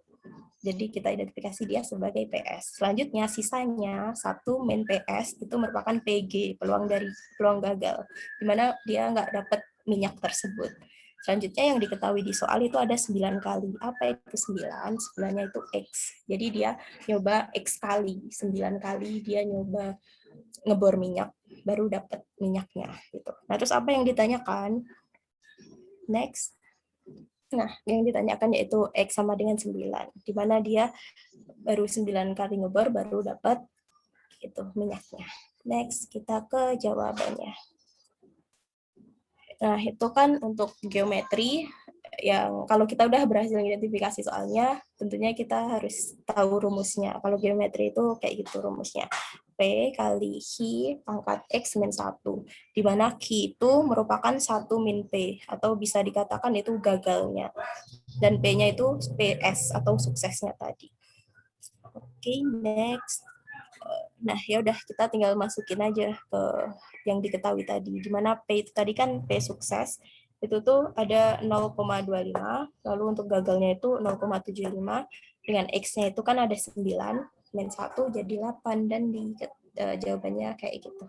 Jadi kita identifikasi dia sebagai PS. Selanjutnya sisanya satu min PS itu merupakan PG, peluang gagal, di mana dia nggak dapat minyak tersebut. Selanjutnya yang diketahui di soal itu ada 9 kali. Apa itu 9? 9-nya itu X. Jadi dia nyoba X kali. 9 kali dia nyoba ngebor minyak, baru dapat minyaknya. Gitu. Nah, terus apa yang ditanyakan? Next. Nah, yang ditanyakan yaitu X sama dengan 9. Di mana dia baru 9 kali ngebor, baru dapat itu minyaknya. Next, kita ke jawabannya. Nah, itu kan untuk geometri yang kalau kita udah berhasil identifikasi soalnya, tentunya kita harus tahu rumusnya. Kalau geometri itu kayak gitu rumusnya. P kali Q pangkat X min 1. Di mana Q itu merupakan 1 min P, atau bisa dikatakan itu gagalnya. Dan P-nya itu PS, atau suksesnya tadi. Oke, next. Nah, ya udah kita tinggal masukin aja ke yang diketahui tadi. Di mana P itu tadi kan P sukses, itu tuh ada 0,25, lalu untuk gagalnya itu 0,75, dengan X-nya itu kan ada 9, min 1 jadi 8, dan di jawabannya kayak gitu.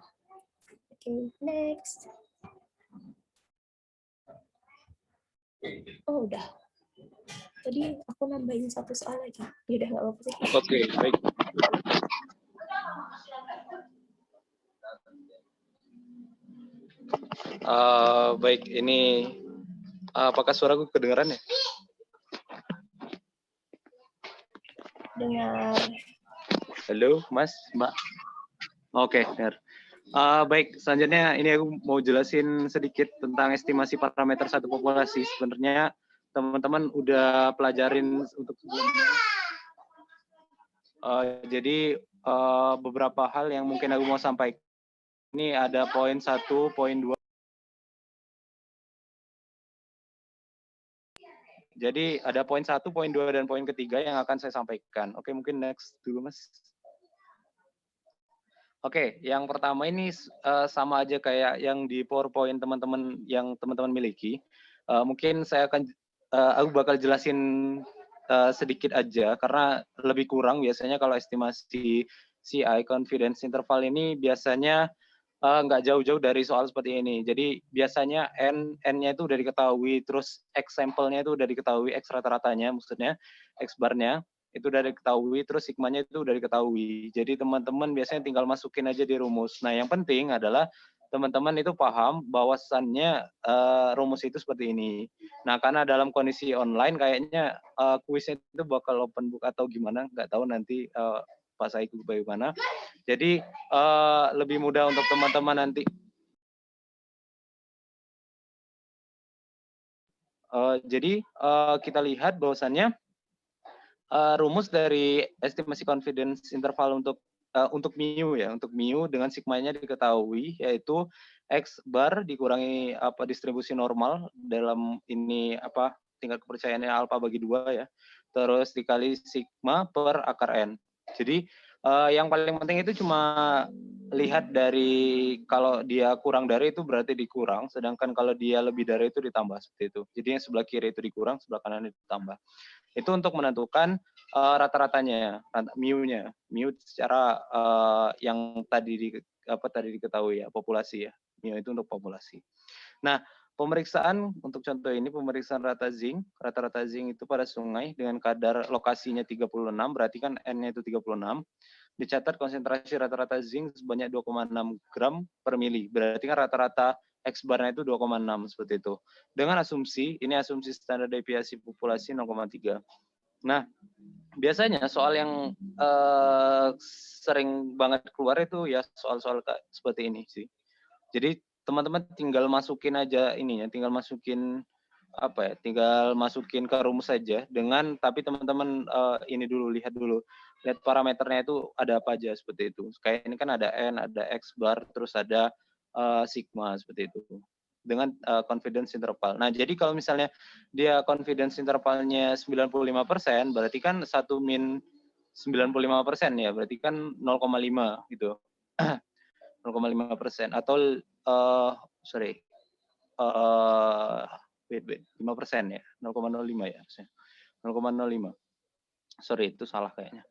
Oke, next. Oh, udah. Tadi aku nambahin satu soal lagi. Ya udah, nggak apa-apa sih. Oke, baik. Baik, ini apakah suaraku kedengaran ya? Dengar. Halo, Mas, Mbak. Oke, dengar. Baik, selanjutnya ini aku mau jelasin sedikit tentang estimasi parameter satu populasi. Sebenarnya teman-teman udah pelajarin untuk sebelumnya. Jadi beberapa hal yang mungkin aku mau sampaikan. Ini ada poin 1, poin 2. Jadi ada poin 1, poin 2, dan poin ketiga yang akan saya sampaikan. Oke, mungkin next dulu, Mas. Oke, yang pertama ini sama aja kayak yang di PowerPoint teman-teman yang teman-teman miliki. Mungkin saya akan, aku bakal jelasin sedikit aja karena lebih kurang biasanya kalau estimasi CI confidence interval ini biasanya nggak jauh-jauh dari soal seperti ini. Jadi biasanya N-nya itu udah diketahui, terus X sampel-nya itu udah diketahui, X rata-ratanya maksudnya, X bar-nya itu udah diketahui, terus sigmanya itu udah diketahui. Jadi teman-teman biasanya tinggal masukin aja di rumus. Nah, yang penting adalah teman-teman itu paham bahwasannya rumus itu seperti ini. Nah, karena dalam kondisi online kayaknya kuisnya itu bakal open book atau gimana, nggak tahu nanti Pak Saiku bagaimana. Jadi lebih mudah untuk teman-teman nanti. Jadi kita lihat bahwasannya rumus dari estimasi confidence interval untuk mu ya, untuk mu dengan sigmanya diketahui yaitu X bar dikurangi distribusi normal dalam ini tingkat kepercayaannya alfa bagi 2 ya. Terus dikali sigma per akar n. Jadi yang paling penting itu cuma lihat dari kalau dia kurang dari itu berarti dikurang, sedangkan kalau dia lebih dari itu ditambah seperti itu. Jadi yang sebelah kiri itu dikurang, sebelah kanan itu ditambah. Itu untuk menentukan rata-ratanya, mu-nya, mu secara yang tadi diketahui ya, populasi ya. Mu itu untuk populasi. Nah, pemeriksaan untuk contoh ini pemeriksaan rata-rata zinc itu pada sungai dengan kadar lokasinya 36, berarti kan N-nya itu 36. Dicatat konsentrasi rata-rata zinc sebanyak 2,6 gram per mili. Berarti kan rata-rata X bar-nya itu 2,6 seperti itu. Dengan asumsi, ini asumsi standar deviasi populasi 0,3. Nah, biasanya soal yang sering banget keluar itu ya soal-soal seperti ini sih. Jadi teman-teman tinggal masukin aja ininya, tinggal masukin tinggal masukin ke rumus saja dengan tapi teman-teman ini dulu lihat parameternya itu ada apa aja seperti itu. Kayak ini kan ada N, ada X bar, terus ada sigma seperti itu. dengan confidence interval. Nah, jadi kalau misalnya dia confidence intervalnya 95%, berarti kan 1 min 95% ya, berarti kan 0,5 gitu. 0,5% atau sorry, wait, 5% ya, 0,05 ya harusnya. 0,05. Sorry, itu salah kayaknya.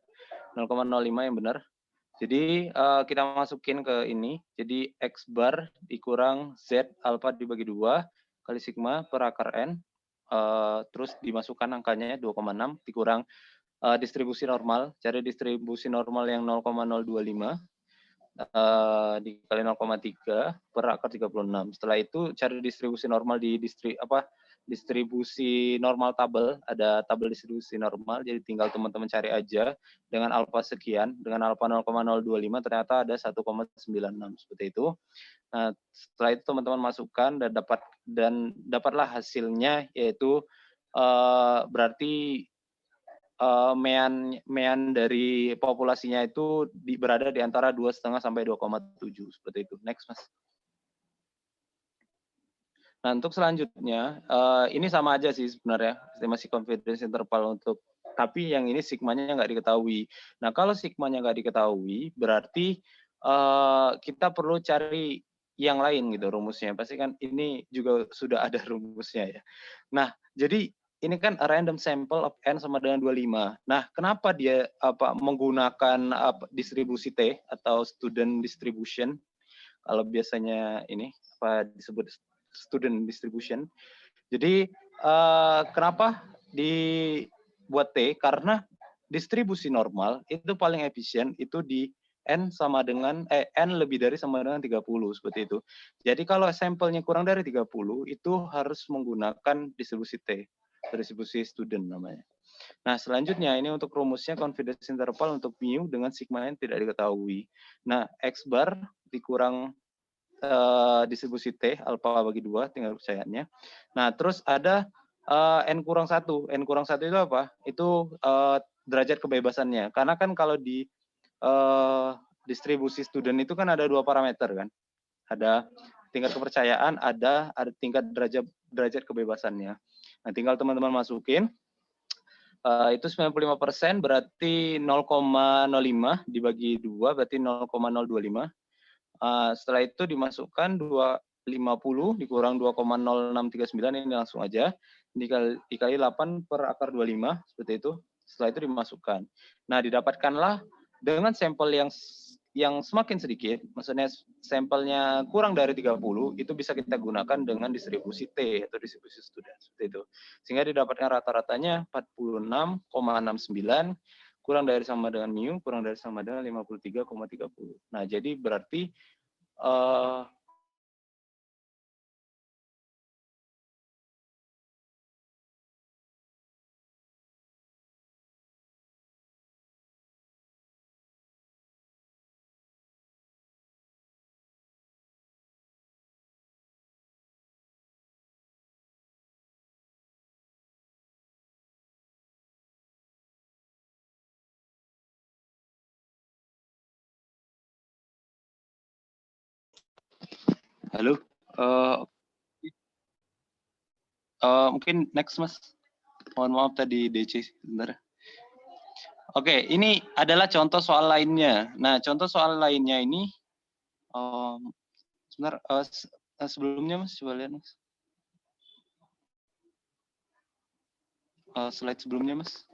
0,05 yang benar. Jadi kita masukin ke ini. Jadi X bar dikurang Z alpha dibagi 2 kali sigma per akar N. Terus dimasukkan angkanya 2,6 dikurang distribusi normal. Cari distribusi normal yang 0,025 dikali 0,3 per akar 36. Setelah itu cari distribusi normal di distribusi normal tabel, ada tabel distribusi normal, jadi tinggal teman-teman cari aja dengan alfa sekian, dengan alfa 0,025 ternyata ada 1,96 seperti itu. Nah, setelah itu teman-teman masukkan dan dapatlah hasilnya, yaitu berarti mean dari populasinya itu berada di antara 2,5 sampai 2,7 seperti itu. Next, Mas. Nah, untuk selanjutnya ini sama aja sih sebenarnya, estimasi confidence interval tapi yang ini sigmanya nggak diketahui. Nah, kalau sigmanya nggak diketahui, berarti kita perlu cari yang lain gitu rumusnya. Pasti kan ini juga sudah ada rumusnya ya. Nah, jadi ini kan a random sample of n sama dengan 25. Nah, kenapa dia menggunakan distribusi T atau student distribution? Kalau biasanya ini disebut student distribution. Jadi kenapa dibuat T? Karena distribusi normal itu paling efisien itu di N sama dengan N lebih dari sama dengan 30 seperti itu. Jadi kalau sampelnya kurang dari 30 itu harus menggunakan distribusi T, distribusi student namanya. Nah, selanjutnya ini untuk rumusnya confidence interval untuk mu dengan sigma yang tidak diketahui. Nah, X bar dikurang distribusi T alfa bagi 2 tinggal percayaannya. Nah, terus ada N kurang 1. N kurang 1 itu apa? Itu derajat kebebasannya. Karena kan kalau di distribusi student itu kan ada 2 parameter kan. Ada tingkat kepercayaan, ada tingkat derajat kebebasannya. Nah, tinggal teman-teman masukin. Itu 95% berarti 0,05 dibagi 2 berarti 0,025. Setelah itu dimasukkan 250 dikurang 2,0639 ini langsung aja dikali 8 per akar 25 seperti itu. Setelah itu dimasukkan. Nah, didapatkanlah dengan sampel yang semakin sedikit, maksudnya sampelnya kurang dari 30, itu bisa kita gunakan dengan distribusi T atau distribusi student seperti itu. Sehingga didapatkan rata-ratanya 46,69 kurang dari sama dengan mu, kurang dari sama dengan 53,30. Nah, jadi berarti halo, mungkin next Mas. Mohon maaf tadi DC sebentar. Oke, ini adalah contoh soal lainnya. Nah, contoh soal lainnya ini sebentar, sebelumnya Mas, coba lihat Mas. Slide sebelumnya Mas.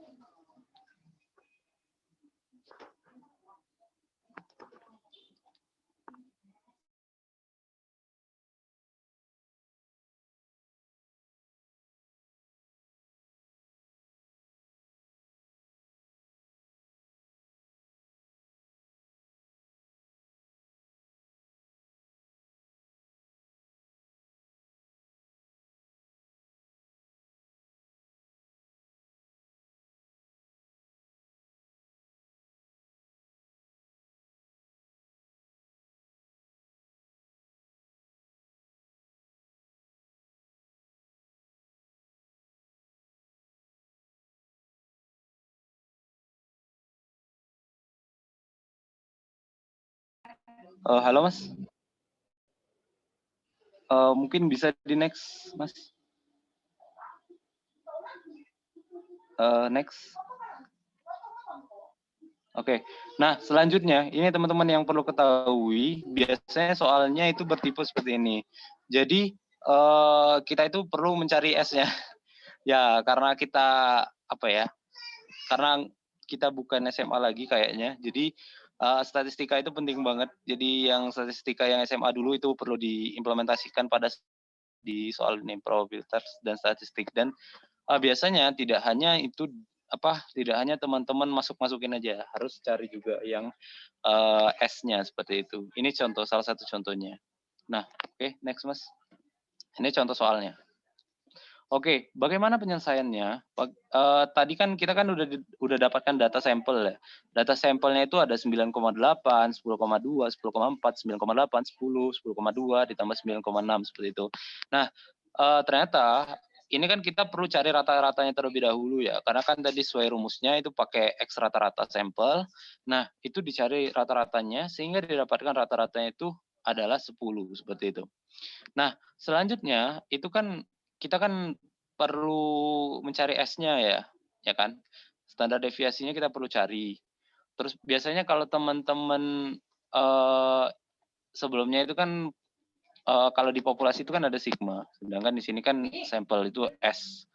Halo Mas. Mungkin bisa di next, Mas. Next. Oke. Nah, selanjutnya ini teman-teman yang perlu ketahui, biasanya soalnya itu bertipe seperti ini. Jadi kita itu perlu mencari S-nya. Ya, karena kita apa ya? Karena kita bukan SMA lagi kayaknya. Jadi statistika itu penting banget. Jadi yang statistika yang SMA dulu itu perlu diimplementasikan pada di soal ini probabilitas dan statistik, dan biasanya tidak hanya teman-teman masukin aja, harus cari juga yang S-nya seperti itu. Ini salah satu contohnya. Nah, oke, next Mas. Ini contoh soalnya. Oke, bagaimana penyelesaiannya? Tadi kan kita kan udah dapatkan data sampel ya. Data sampelnya itu ada 9,8, 10,2, 10,4, 9,8, 10, 10,2 ditambah 9,6 seperti itu. Nah, ternyata ini kan kita perlu cari rata-ratanya terlebih dahulu ya. Karena kan tadi sesuai rumusnya itu pakai X rata-rata sampel. Nah, itu dicari rata-ratanya sehingga didapatkan rata-ratanya itu adalah 10 seperti itu. Nah, selanjutnya itu kan kita kan perlu mencari S-nya ya kan? Standar deviasinya kita perlu cari. Terus biasanya kalau teman-teman sebelumnya itu kan kalau di populasi itu kan ada sigma, sedangkan di sini kan sampel itu S.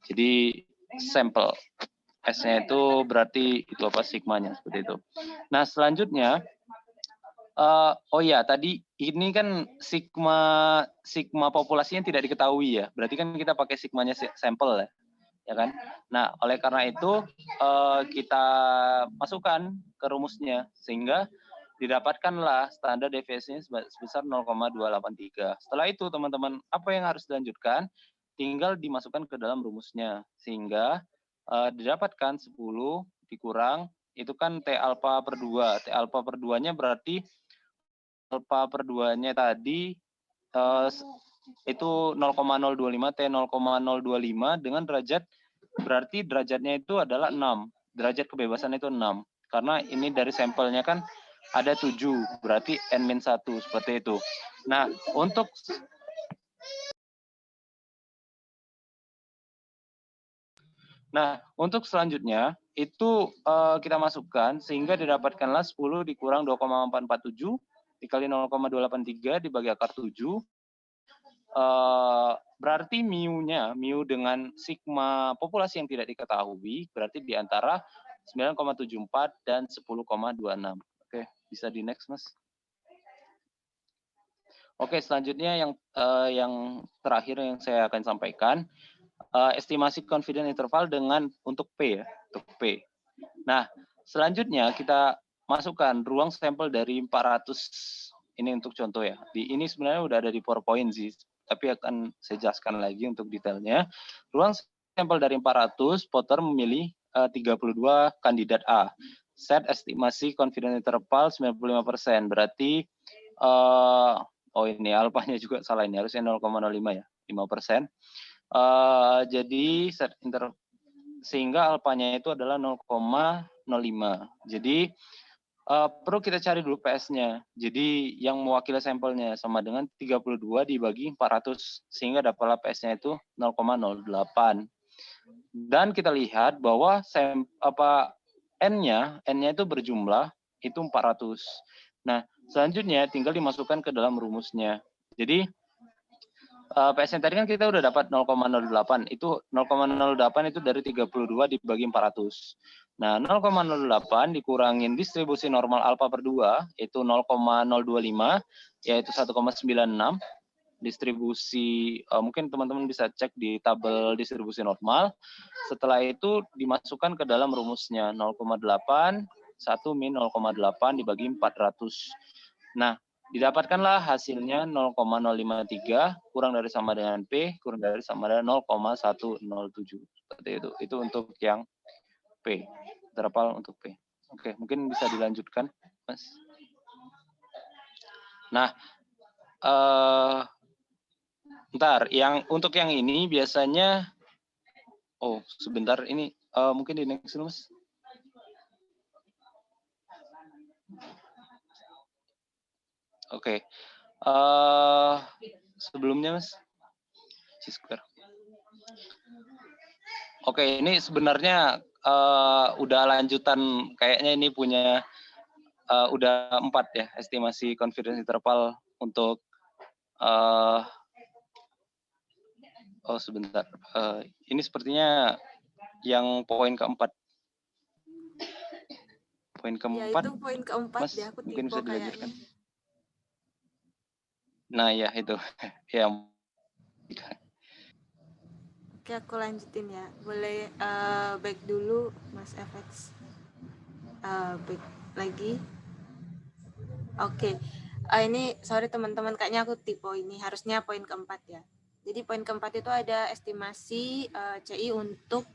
Jadi sampel S-nya itu berarti itu apa sigmanya seperti itu. Nah, selanjutnya oh ya, tadi ini kan sigma populasinya tidak diketahui ya. Berarti kan kita pakai sigmanya sampel ya kan? Nah, oleh karena itu kita masukkan ke rumusnya sehingga didapatkanlah standar deviasinya sebesar 0,283. Setelah itu teman-teman, apa yang harus dilanjutkan? Tinggal dimasukkan ke dalam rumusnya sehingga didapatkan 10 dikurang itu kan T alpha per 2. T alpha per 2-nya berarti alpha per 2-nya tadi itu 0,025 T 0,025 dengan derajat, berarti derajatnya itu adalah 6. Derajat kebebasan itu 6. Karena ini dari sampelnya kan ada 7, berarti N-1 seperti itu. Nah, untuk selanjutnya itu kita masukkan sehingga didapatkanlah 10 dikurang 2,447 dikali 0,283 dibagi akar 7. Berarti mu dengan sigma populasi yang tidak diketahui berarti di antara 9,74 dan 10,26. Oke, bisa di next Mas. Oke, selanjutnya yang terakhir yang saya akan sampaikan estimasi confidence interval untuk P ya, untuk P. Nah, selanjutnya kita masukkan ruang sampel dari 400. Ini untuk contoh ya. Ini sebenarnya udah ada di PowerPoint sih, tapi akan saya jelaskan lagi untuk detailnya. Ruang sampel dari 400, Potter memilih 32 kandidat A. Set estimasi confidence interval 95%. Berarti ini alfanya juga salah, ini harusnya 0,05 ya, 5%. Jadi set sehingga alfanya itu adalah 0,05. Jadi perlu kita cari dulu PS-nya. Jadi yang mewakili sampelnya sama dengan 32 dibagi 400 sehingga dapatlah PS-nya itu 0,08. Dan kita lihat bahwa N-nya itu berjumlah itu 400. Nah, selanjutnya tinggal dimasukkan ke dalam rumusnya. Jadi PS-nya tadi kan kita udah dapat 0,08. Itu 0,08 itu dari 32 dibagi 400. Nah, 0,08 dikurangin distribusi normal alfa per 2 itu 0,025 yaitu 1,96. Distribusi mungkin teman-teman bisa cek di tabel distribusi normal. Setelah itu dimasukkan ke dalam rumusnya 0,8 1 min 0,8 dibagi 400. Nah, didapatkanlah hasilnya 0,053 kurang dari sama dengan P kurang dari sama dengan 0,107 seperti itu. Itu untuk yang P, interval untuk P. Oke, mungkin bisa dilanjutkan, Mas. Nah, untuk yang ini biasanya, sebentar ini mungkin di next dulu, Mas. Oke. sebelumnya, Mas? C-square. Oke, ini sebenarnya udah lanjutan, kayaknya ini punya udah 4 ya, estimasi confidence interval untuk oh sebentar, ini sepertinya yang poin keempat. Poin Ya keempat, itu poin keempat Mas, deh, aku mungkin tipe bisa dilanjutkan. kayaknya. Nah ya itu, ya. Oke, aku lanjutin ya. Boleh back dulu, Mas FX. Back lagi. Oke. Ini sorry teman-teman, kayaknya aku tipe ini. Harusnya poin keempat ya. Jadi poin keempat itu ada estimasi CI untuk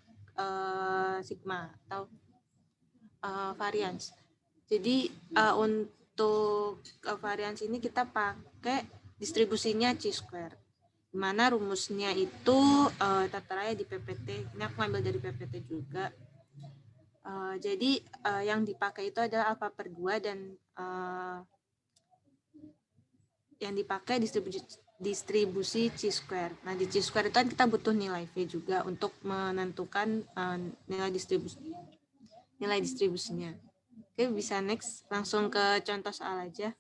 sigma atau variance. Jadi untuk variance ini kita pakai distribusinya chi-square. Mana rumusnya itu tertera di PPT. Ini aku ambil dari PPT juga. Jadi yang dipakai itu adalah alpha per 2 dan yang dipakai distribusi chi-square. Nah, di chi-square itu kan kita butuh nilai V juga untuk menentukan nilai distribusinya. Oke, bisa next. Langsung ke contoh soal aja.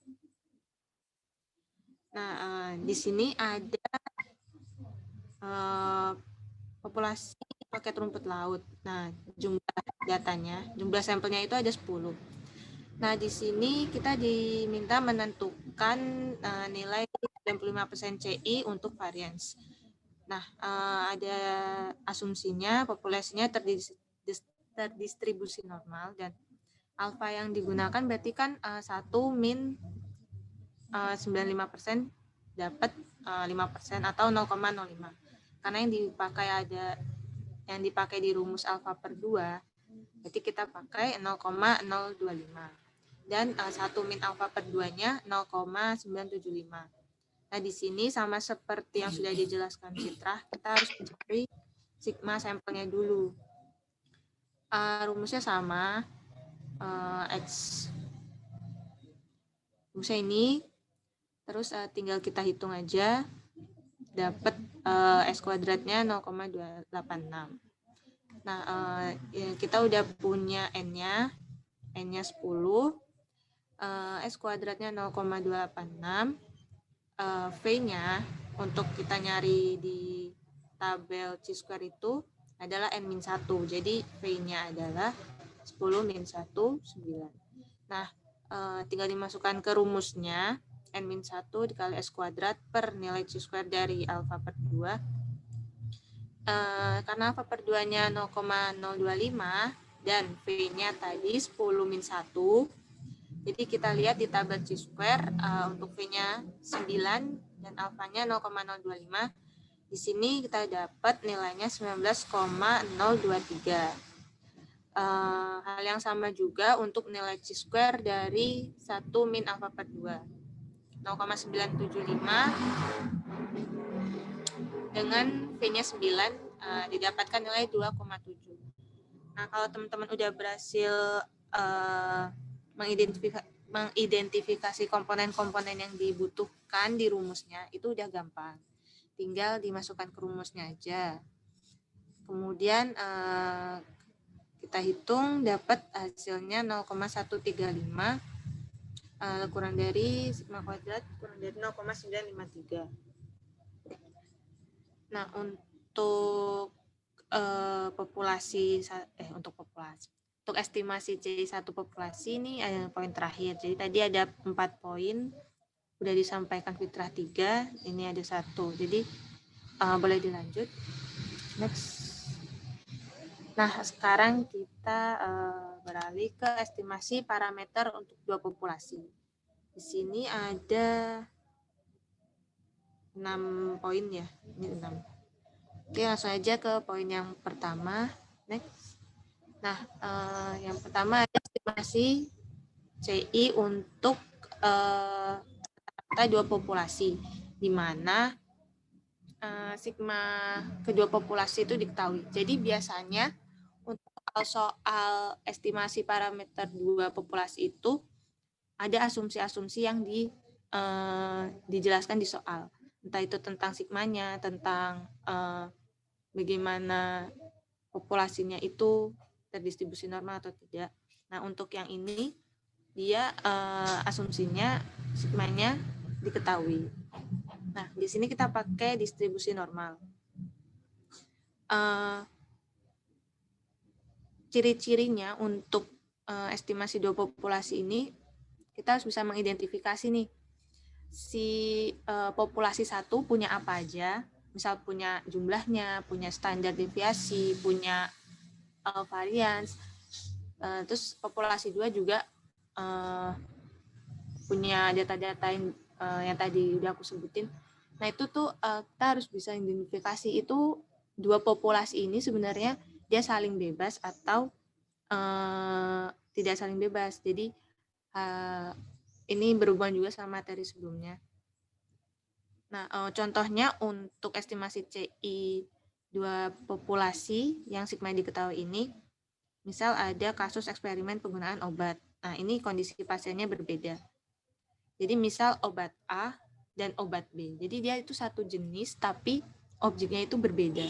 Nah, di sini ada populasi paket rumput laut. Nah, jumlah datanya, jumlah sampelnya itu ada 10. Nah, di sini kita diminta menentukan nilai 95% CI untuk variance. Nah, ada asumsinya populasinya terdistribusi normal dan alfa yang digunakan berarti kan 1 min 95% dapat 5% atau 0,05. Karena yang dipakai di rumus alfa per 2, berarti kita pakai 0,025. Dan 1 min alfa per 2-nya 0,975. Nah, di sini sama seperti yang sudah dijelaskan Citra, kita harus mencari sigma sampelnya dulu. Rumusnya sama, X. Rumusnya ini, terus tinggal kita hitung aja, dapat S kuadratnya 0,286. Nah, kita udah punya N-nya 10, S kuadratnya 0,286, V-nya untuk kita nyari di tabel chi-square itu adalah N-1, jadi V-nya adalah 10 min 1, 9. Nah, tinggal dimasukkan ke rumusnya, N-1 dikali S kuadrat per nilai chi-square dari alfa per 2. Karena alfa per 2-nya 0,025 dan V-nya tadi 10 min 1, jadi kita lihat di tabel chi-square untuk V-nya 9 dan alfanya 0,025. Di sini kita dapat nilainya 19,023. Hal yang sama juga untuk nilai chi-square dari 1 min alfa per 2. 0,975 dengan V-nya 9 didapatkan nilai 2,7. Nah, kalau teman-teman udah berhasil mengidentifikasi komponen-komponen yang dibutuhkan di rumusnya, itu udah gampang. Tinggal dimasukkan ke rumusnya aja. Kemudian kita hitung dapat hasilnya 0,135 kurang dari sigma kuadrat kurang dari 0,953. Nah, untuk untuk estimasi C1 populasi ini ada poin terakhir. Jadi tadi ada 4 poin udah disampaikan Fitrah 3, ini ada 1. Jadi boleh dilanjut. Next. Nah, sekarang kita beralih ke estimasi parameter untuk 2 populasi. Di sini ada 6 poin ya. Ini 6. Oke, langsung aja ke poin yang pertama. Next. Nah, yang pertama ada estimasi CI untuk dua populasi, di mana sigma kedua populasi itu diketahui. Jadi biasanya untuk soal estimasi parameter dua populasi itu ada asumsi-asumsi yang dijelaskan di soal. entah itu tentang sigmanya, tentang bagaimana populasinya itu terdistribusi normal atau tidak. Nah, untuk yang ini dia asumsinya sigmanya diketahui. Nah, di sini kita pakai distribusi normal. Ciri-cirinya untuk estimasi dua populasi ini, kita harus bisa mengidentifikasi nih, si populasi satu punya apa aja, misal punya jumlahnya, punya standar deviasi, punya varians, terus populasi dua juga punya data-data yang tadi udah aku sebutin. Nah, itu tuh kita harus bisa identifikasi itu dua populasi ini sebenarnya dia saling bebas atau tidak saling bebas. Jadi ini berhubungan juga sama materi sebelumnya. Nah, contohnya untuk estimasi CI dua populasi yang sigma diketahui ini, misal ada kasus eksperimen penggunaan obat. Nah, ini kondisi pasiennya berbeda. Jadi misal obat A dan obat B. Jadi dia itu satu jenis tapi objeknya itu berbeda.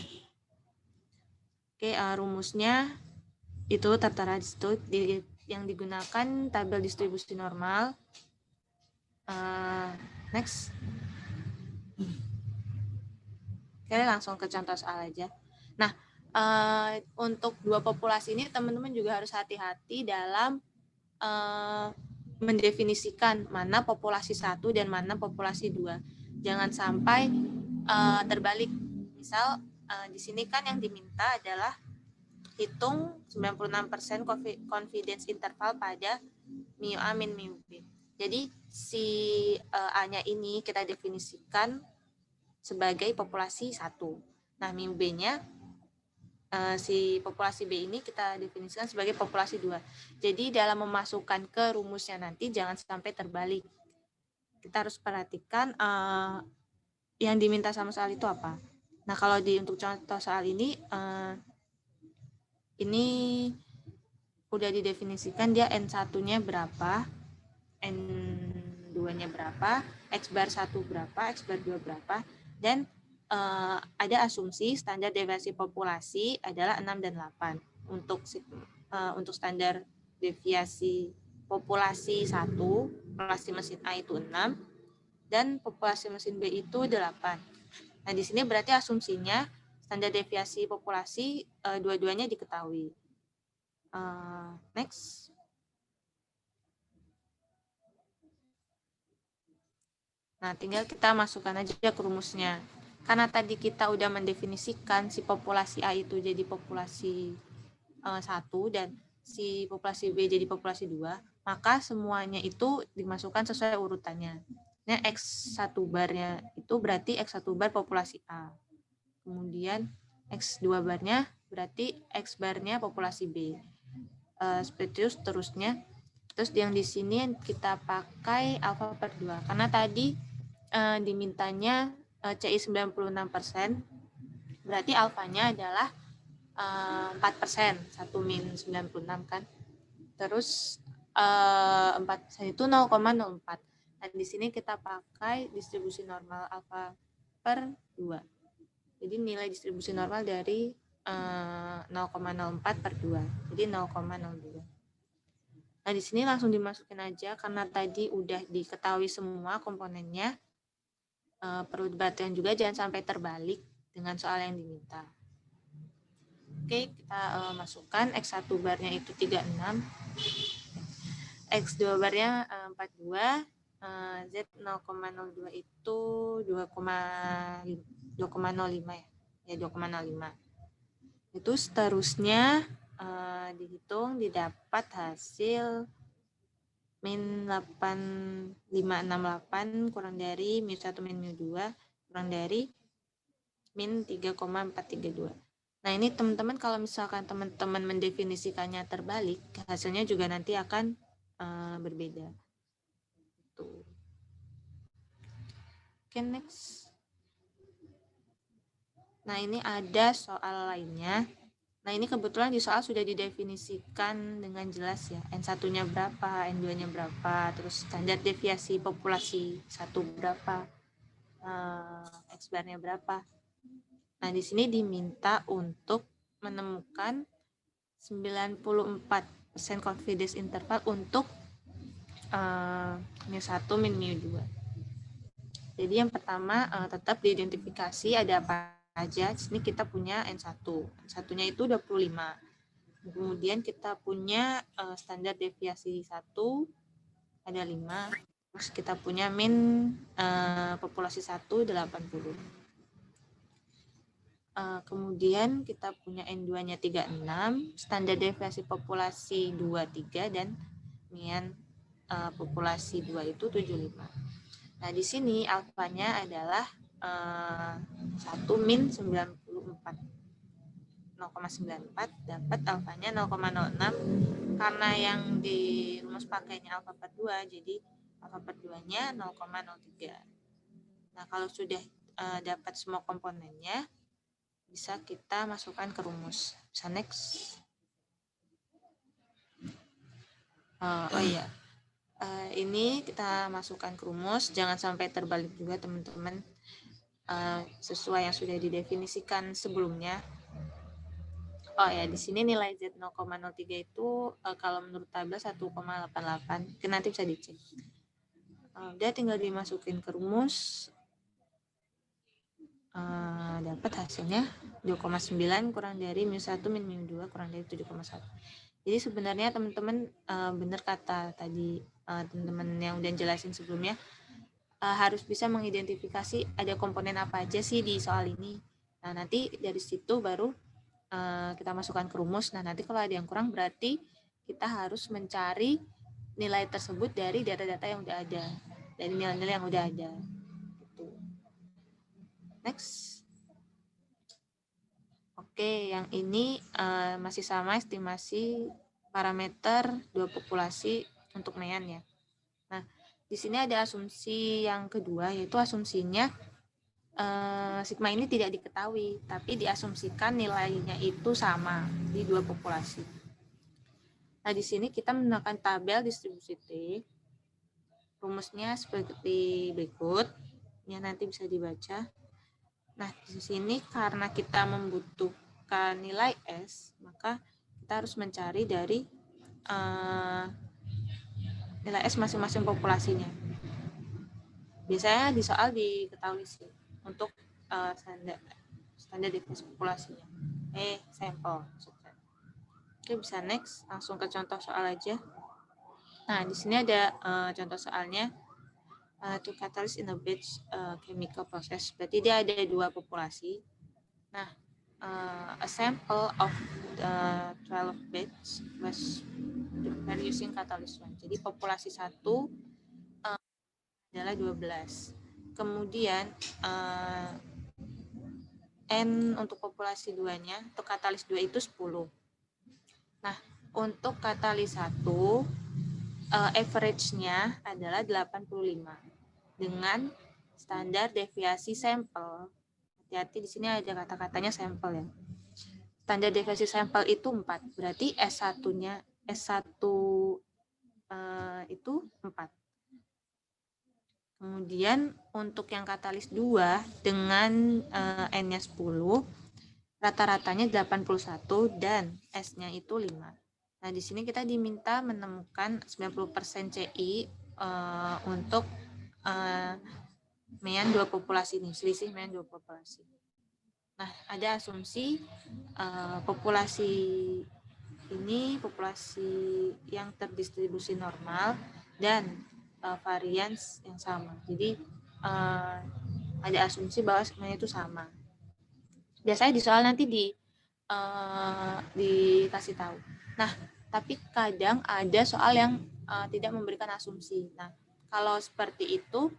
Oke, rumusnya itu tertera di situ, yang digunakan tabel distribusi normal. Next. Oke, langsung ke contoh soal aja. Nah, untuk dua populasi ini teman-teman juga harus hati-hati dalam mendefinisikan mana populasi satu dan mana populasi dua. Jangan sampai terbalik. Misal di sini kan yang diminta adalah hitung 96% confidence interval pada mu A min mu B. Jadi si A-nya ini kita definisikan sebagai populasi 1. Nah, mu B-nya si populasi B ini kita definisikan sebagai populasi 2. Jadi dalam memasukkan ke rumusnya nanti jangan sampai terbalik. Kita harus perhatikan yang diminta sama soal itu apa. Nah, kalau untuk contoh soal ini udah didefinisikan dia N1-nya berapa, N2-nya berapa, X bar 1 berapa, X bar 2 berapa, dan ada asumsi standar deviasi populasi adalah 6 dan 8. Untuk standar deviasi populasi 1, populasi mesin A itu 6, dan populasi mesin B itu 8. Nah, di sini berarti asumsinya standar deviasi populasi dua-duanya diketahui. Next. Nah, tinggal kita masukkan aja ke rumusnya. Karena tadi kita udah mendefinisikan si populasi A itu jadi populasi 1 dan si populasi B jadi populasi 2, maka semuanya itu dimasukkan sesuai urutannya. Nah, X1 barnya itu berarti X1 bar populasi A. Kemudian X2 barnya berarti X barnya populasi B. Seperti itu seterusnya. Terus yang di sini kita pakai alfa per 2. Karena tadi dimintanya CI 96%, berarti alfanya adalah 4%, 1 min 96 kan. Terus 4% itu 0,04. Dan di sini kita pakai distribusi normal alfa per 2. Jadi nilai distribusi normal dari 0,04 per 2. Jadi 0,02. Nah, di sini langsung dimasukin aja karena tadi udah diketahui semua komponennya. Perlu diperhatikan juga jangan sampai terbalik dengan soal yang diminta. Oke, kita masukkan X1 barnya itu 36, X2 barnya 42, Z 0,02 itu 2,05 ya, 2,05. Itu seterusnya dihitung, didapat hasil min 8568 kurang dari mu 1 min mu 2 kurang dari min 3,432. Nah, ini teman-teman kalau misalkan teman-teman mendefinisikannya terbalik, hasilnya juga nanti akan berbeda. Tuh. Oke, next. Nah, ini ada soal lainnya. Nah, ini kebetulan di soal sudah didefinisikan dengan jelas ya. N1-nya berapa, N2-nya berapa, terus standar deviasi populasi 1 berapa. X bar-nya berapa. Nah, di sini diminta untuk menemukan 94% confidence interval untuk mu1 min mu2. Jadi yang pertama tetap diidentifikasi ada apa aja. Di sini kita punya N1. N1-nya itu 25. Kemudian kita punya standar deviasi 1 ada 5. Terus kita punya min populasi 1 80. Kemudian kita punya N2-nya 36, standar deviasi populasi 23 dan min populasi 2 itu 75. Nah, di sini alfanya adalah 1 min 94. 0,94 dapat alfanya 0,06 karena yang di rumus pakainya alfa per 2 jadi alfa per 2-nya 0,03. Nah, kalau sudah dapat semua komponennya bisa kita masukkan ke rumus. Bisa next. Ini kita masukkan ke rumus, jangan sampai terbalik juga teman-teman, sesuai yang sudah didefinisikan sebelumnya. Di sini nilai Z 0,03 itu kalau menurut tabel 1,88. Nanti bisa dicek. Udah tinggal dimasukin ke rumus. Dapat hasilnya 2,9 kurang dari mu1 min mu2 kurang dari 7,1. Jadi sebenarnya teman-teman benar kata tadi teman-teman yang udah jelasin sebelumnya, harus bisa mengidentifikasi ada komponen apa aja sih di soal ini. Nah, nanti dari situ baru kita masukkan ke rumus. Nah, nanti kalau ada yang kurang berarti kita harus mencari nilai tersebut dari data-data yang udah ada, dari nilai-nilai yang udah ada. Gitu. Next. Oke, yang ini masih sama estimasi parameter dua populasi untuk nean ya. Nah, di sini ada asumsi yang kedua, yaitu asumsinya sigma ini tidak diketahui, tapi diasumsikan nilainya itu sama di dua populasi. Nah, di sini kita menggunakan tabel distribusi T. Rumusnya seperti berikut. Ya, nanti bisa dibaca. Nah, di sini karena kita membutuhkan nilai S, maka kita harus mencari dari nilai S masing-masing populasinya. Biasanya di soal diketahui sih untuk standar deviasi populasinya. Sampel. Oke, bisa next. Langsung ke contoh soal aja. Nah, di sini ada contoh soalnya. To catalyze in a batch chemical process. Berarti dia ada dua populasi. Nah, a sample of the 12 batch was prepared using catalyst 1. Jadi populasi 1 adalah 12. Kemudian N untuk populasi 2-nya, untuk katalis 2 itu 10. Nah, untuk katalis 1, average-nya adalah 85 dengan standar deviasi sampel. Hati-hati di sini ada kata-katanya sampel ya. Standar deviasi sampel itu 4, berarti S1-nya S1 itu 4. Kemudian untuk yang katalis 2 dengan N-nya 10, rata-ratanya 81 dan S-nya itu 5. Nah, di sini kita diminta menemukan 90% CI untuk mean 2 populasi ini, selisih mean 2 populasi. Nah, ada asumsi populasi ini populasi yang terdistribusi normal dan varians yang sama. Jadi ada asumsi bahwa semuanya itu sama. Biasanya di soal nanti dikasih tahu. Nah, tapi kadang ada soal yang tidak memberikan asumsi. Nah, kalau seperti itu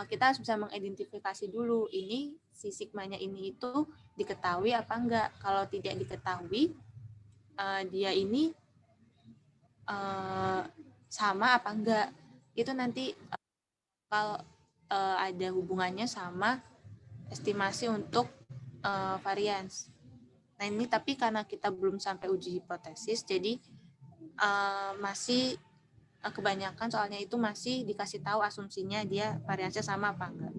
kita harus bisa mengidentifikasi dulu ini si sigmanya ini itu diketahui apa enggak. Kalau tidak diketahui, dia ini sama apa enggak. Itu nanti kalau ada hubungannya sama estimasi untuk varians. Nah, ini tapi karena kita belum sampai uji hipotesis, jadi masih kebanyakan soalnya itu masih dikasih tahu asumsinya dia variansnya sama apa enggak.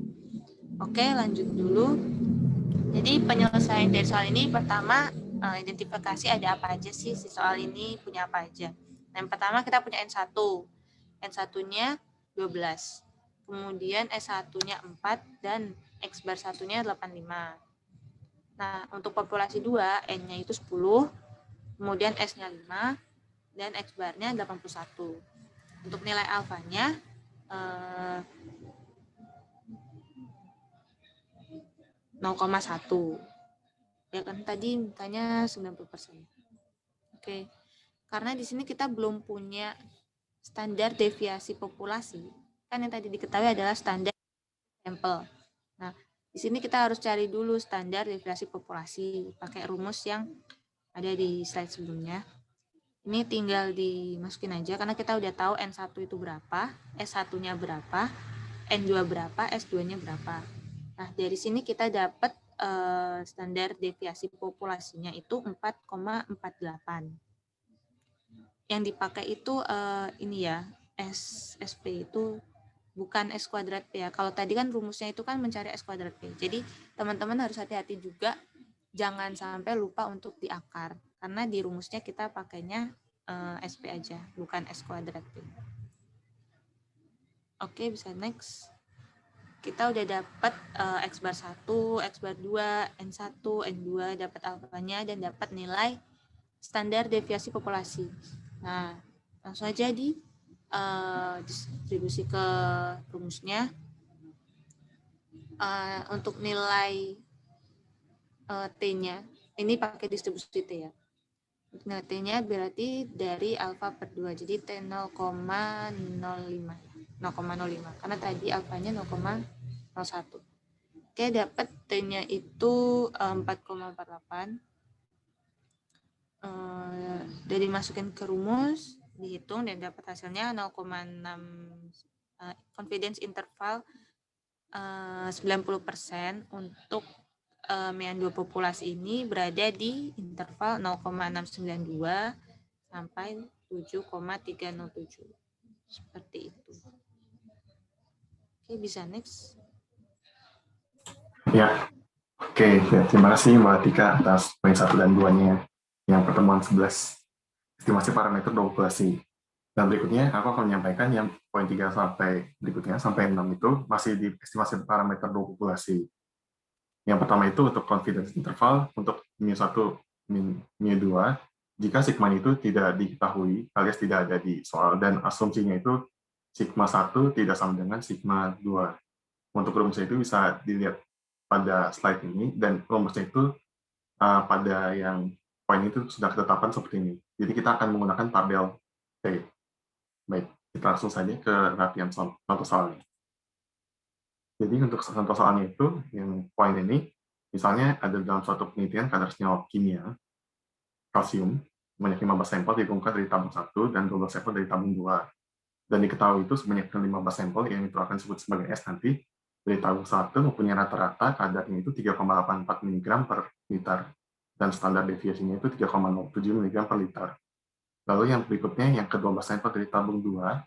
Oke, lanjut dulu. Jadi penyelesaian dari soal ini pertama identifikasi ada apa aja sih si soal ini punya apa aja. Yang pertama kita punya N1. N1-nya 12. Kemudian S1-nya 4 dan X bar 1-nya 85. Nah, untuk populasi 2, N-nya itu 10, kemudian S-nya 5 dan X bar-nya 81. Untuk nilai alfanya 0,1. Ya kan tadi mintanya 90%. Oke. Karena di sini kita belum punya standar deviasi populasi. Kan yang tadi diketahui adalah standar sampel. Nah, di sini kita harus cari dulu standar deviasi populasi pakai rumus yang ada di slide sebelumnya. Ini tinggal dimasukin aja karena kita udah tahu N1 itu berapa, S1-nya berapa, N2 berapa, S2-nya berapa. Nah, dari sini kita dapat standar deviasi populasinya itu 4,48. Yang dipakai itu ini ya, SP itu bukan S kuadrat P ya. Kalau tadi kan rumusnya itu kan mencari S kuadrat P. Jadi teman-teman harus hati-hati juga, jangan sampai lupa untuk di akar. Karena di rumusnya kita pakainya SP aja, bukan S kuadrat P. Oke, bisa next. Kita udah dapat X bar 1, X bar 2, N1, N2, dapat alfanya dan dapat nilai standar deviasi populasi. Nah, langsung aja di distribusi ke rumusnya. Untuk nilai T-nya, ini pakai distribusi T ya. Nilai T-nya berarti dari alfa per 2, jadi T 0,05. 0,05 karena tadi alfanya 0,01. Oke, dapat T-nya itu 4,48. Dari masukin ke rumus, dihitung dan dapat hasilnya 0,6. Confidence interval 90% untuk mean 2 populasi ini berada di interval 0,692 sampai 7,307. Seperti itu. Oke, bisa next. Ya, oke. Ya, terima kasih Mbak Tika atas poin 1 dan 2-nya yang pertemuan 11 estimasi parameter populasi. Dan berikutnya aku akan menyampaikan yang poin 3 sampai berikutnya sampai 6 itu masih di estimasi parameter populasi. Yang pertama itu untuk confidence interval untuk mu1, mu2 jika sigma itu tidak diketahui alias tidak ada di soal dan asumsinya itu sigma 1 tidak sama dengan sigma 2. Untuk rumusnya itu bisa dilihat pada slide ini, dan rumusnya itu pada yang poin itu sudah ketetapan seperti ini. Jadi kita akan menggunakan tabel T. Baik, kita langsung saja ke latihan contoh soalnya. Jadi untuk contoh soalnya itu, yang poin ini, misalnya ada dalam suatu penelitian kadar senyawa kimia, kalsium, sebanyak 15 sampel dikumpulkan dari tabung 1 dan 12 sampel dari tabung 2. Dan diketahui itu sebanyak 15 sampel yang itu akan disebut sebagai S nanti, dari tabung 1 mempunyai rata-rata kadarnya itu 3,84 mg per liter, dan standar deviasinya itu 3,07 mg per liter. Lalu yang berikutnya, yang ke-12 sampel dari tabung 2,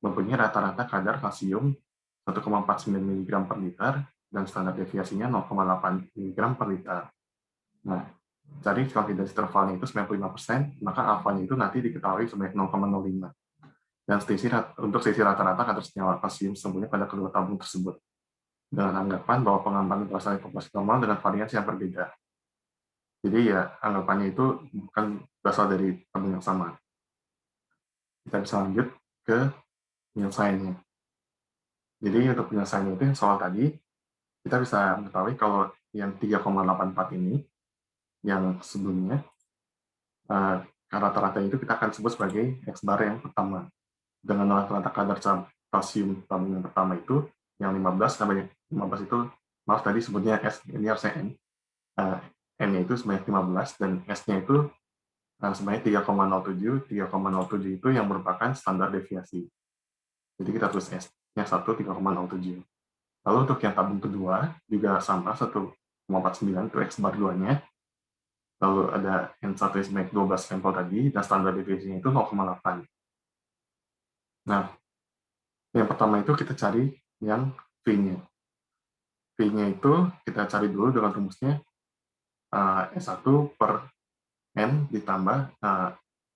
mempunyai rata-rata kadar kalsium 1,49 mg per liter, dan standar deviasinya 0,8 mg per liter. Nah, cari confidence intervalnya itu 95%, maka alfanya itu nanti diketahui sebanyak 0,05. Dan untuk selisih rata-rata kadar senyawa kalsium sesungguhnya pada kedua tabung tersebut, dengan anggapan bahwa pengamatan berasal dari populasi normal dengan variasi yang berbeda. Jadi ya anggapannya itu bukan berasal dari tabung yang sama. Kita bisa lanjut ke penyelesaiannya. Jadi untuk penyelesaiannya itu soal tadi, kita bisa mengetahui kalau yang 3,84 ini, yang sebelumnya, rata-rata itu kita akan sebut sebagai X bar yang pertama. Dengan rata-rata kadar kalsium tabung yang pertama itu, yang 15, sebanyak 15 itu, maaf tadi sebutnya S, ini harusnya N. N-nya itu sebanyak 15, dan S-nya itu sebanyak 3,07. 3,07 itu yang merupakan standar deviasi. Jadi kita tulis S-nya 1, 3,07. Lalu untuk yang tabung kedua, juga sama, 1,49 itu X bar 2-nya. Lalu ada N1 sebanyak 12 sampel tadi, dan standar deviasinya itu 0,8. Nah, yang pertama itu kita cari yang V-nya. V-nya itu kita cari dulu dengan rumusnya S1 per N ditambah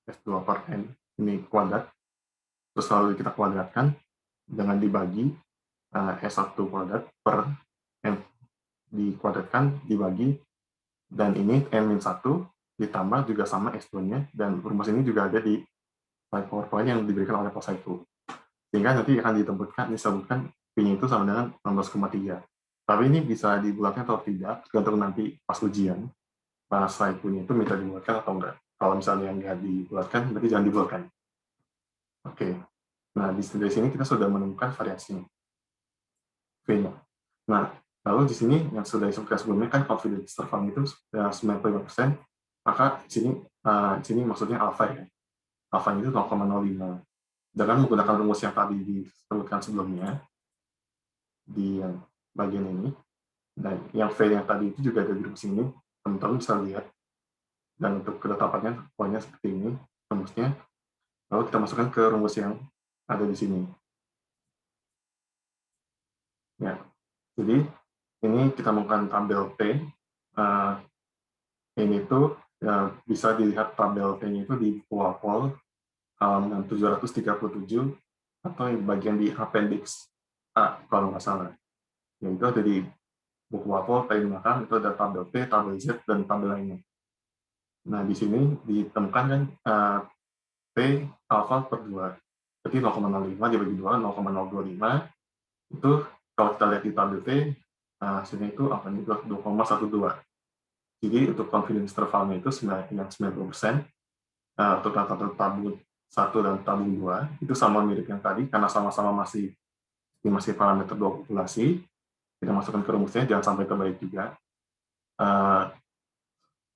S2 per N ini kuadrat, terus lalu kita kuadratkan dengan dibagi S1 kuadrat per N dikuadratkan dibagi, dan ini N-1 ditambah juga sama S2-nya, dan rumus ini juga ada di slide PowerPoint yang diberikan oleh Pak Saiku. Sehingga nanti akan disebutkan V-nya itu sama dengan 16,3. Tapi ini bisa dibulatkan atau tidak, tergantung nanti pas ujian. Pas Saiku-nya itu minta dibulatkan atau enggak. Kalau misalnya nggak dibulatkan, berarti jangan dibulatkan. Oke. Nah, dari sini kita sudah menemukan variasinya. V-nya. Nah, lalu di sini yang sudah disebutkan sebelumnya kan confidence interval itu 95%, maka di sini maksudnya alpha ya. Alpha itu 0,05. Dengan menggunakan rumus yang tadi disebutkan sebelumnya di bagian ini, dan yang V yang tadi itu juga ada di rumus ini, teman-teman bisa lihat. Dan untuk ketetapannya poinnya seperti ini rumusnya. Lalu kita masukkan ke rumus yang ada di sini. Ya, jadi ini kita menggunakan tabel T. Ini tuh bisa dilihat tabel T-nya itu di PowerPoint halaman 737 atau yang bagian di appendix A kalau nggak salah. Yang itu ada di buku PowerPoint paling belakang, itu ada tabel T, tabel Z, dan tabel lainnya. Nah, di sini ditemukan kan T alpha per 2. Berarti 0,05 dibagi 2, 0,025. Itu kalau kita lihat di tabel T, sini itu akan itu 2,12. Jadi untuk confidence intervalnya itu yang 90%. Untuk tabung 1 dan tabung 2 itu sama mirip yang tadi, karena sama-sama masih parameter dua populasi. Kita masukkan ke rumusnya, jangan sampai terbalik juga.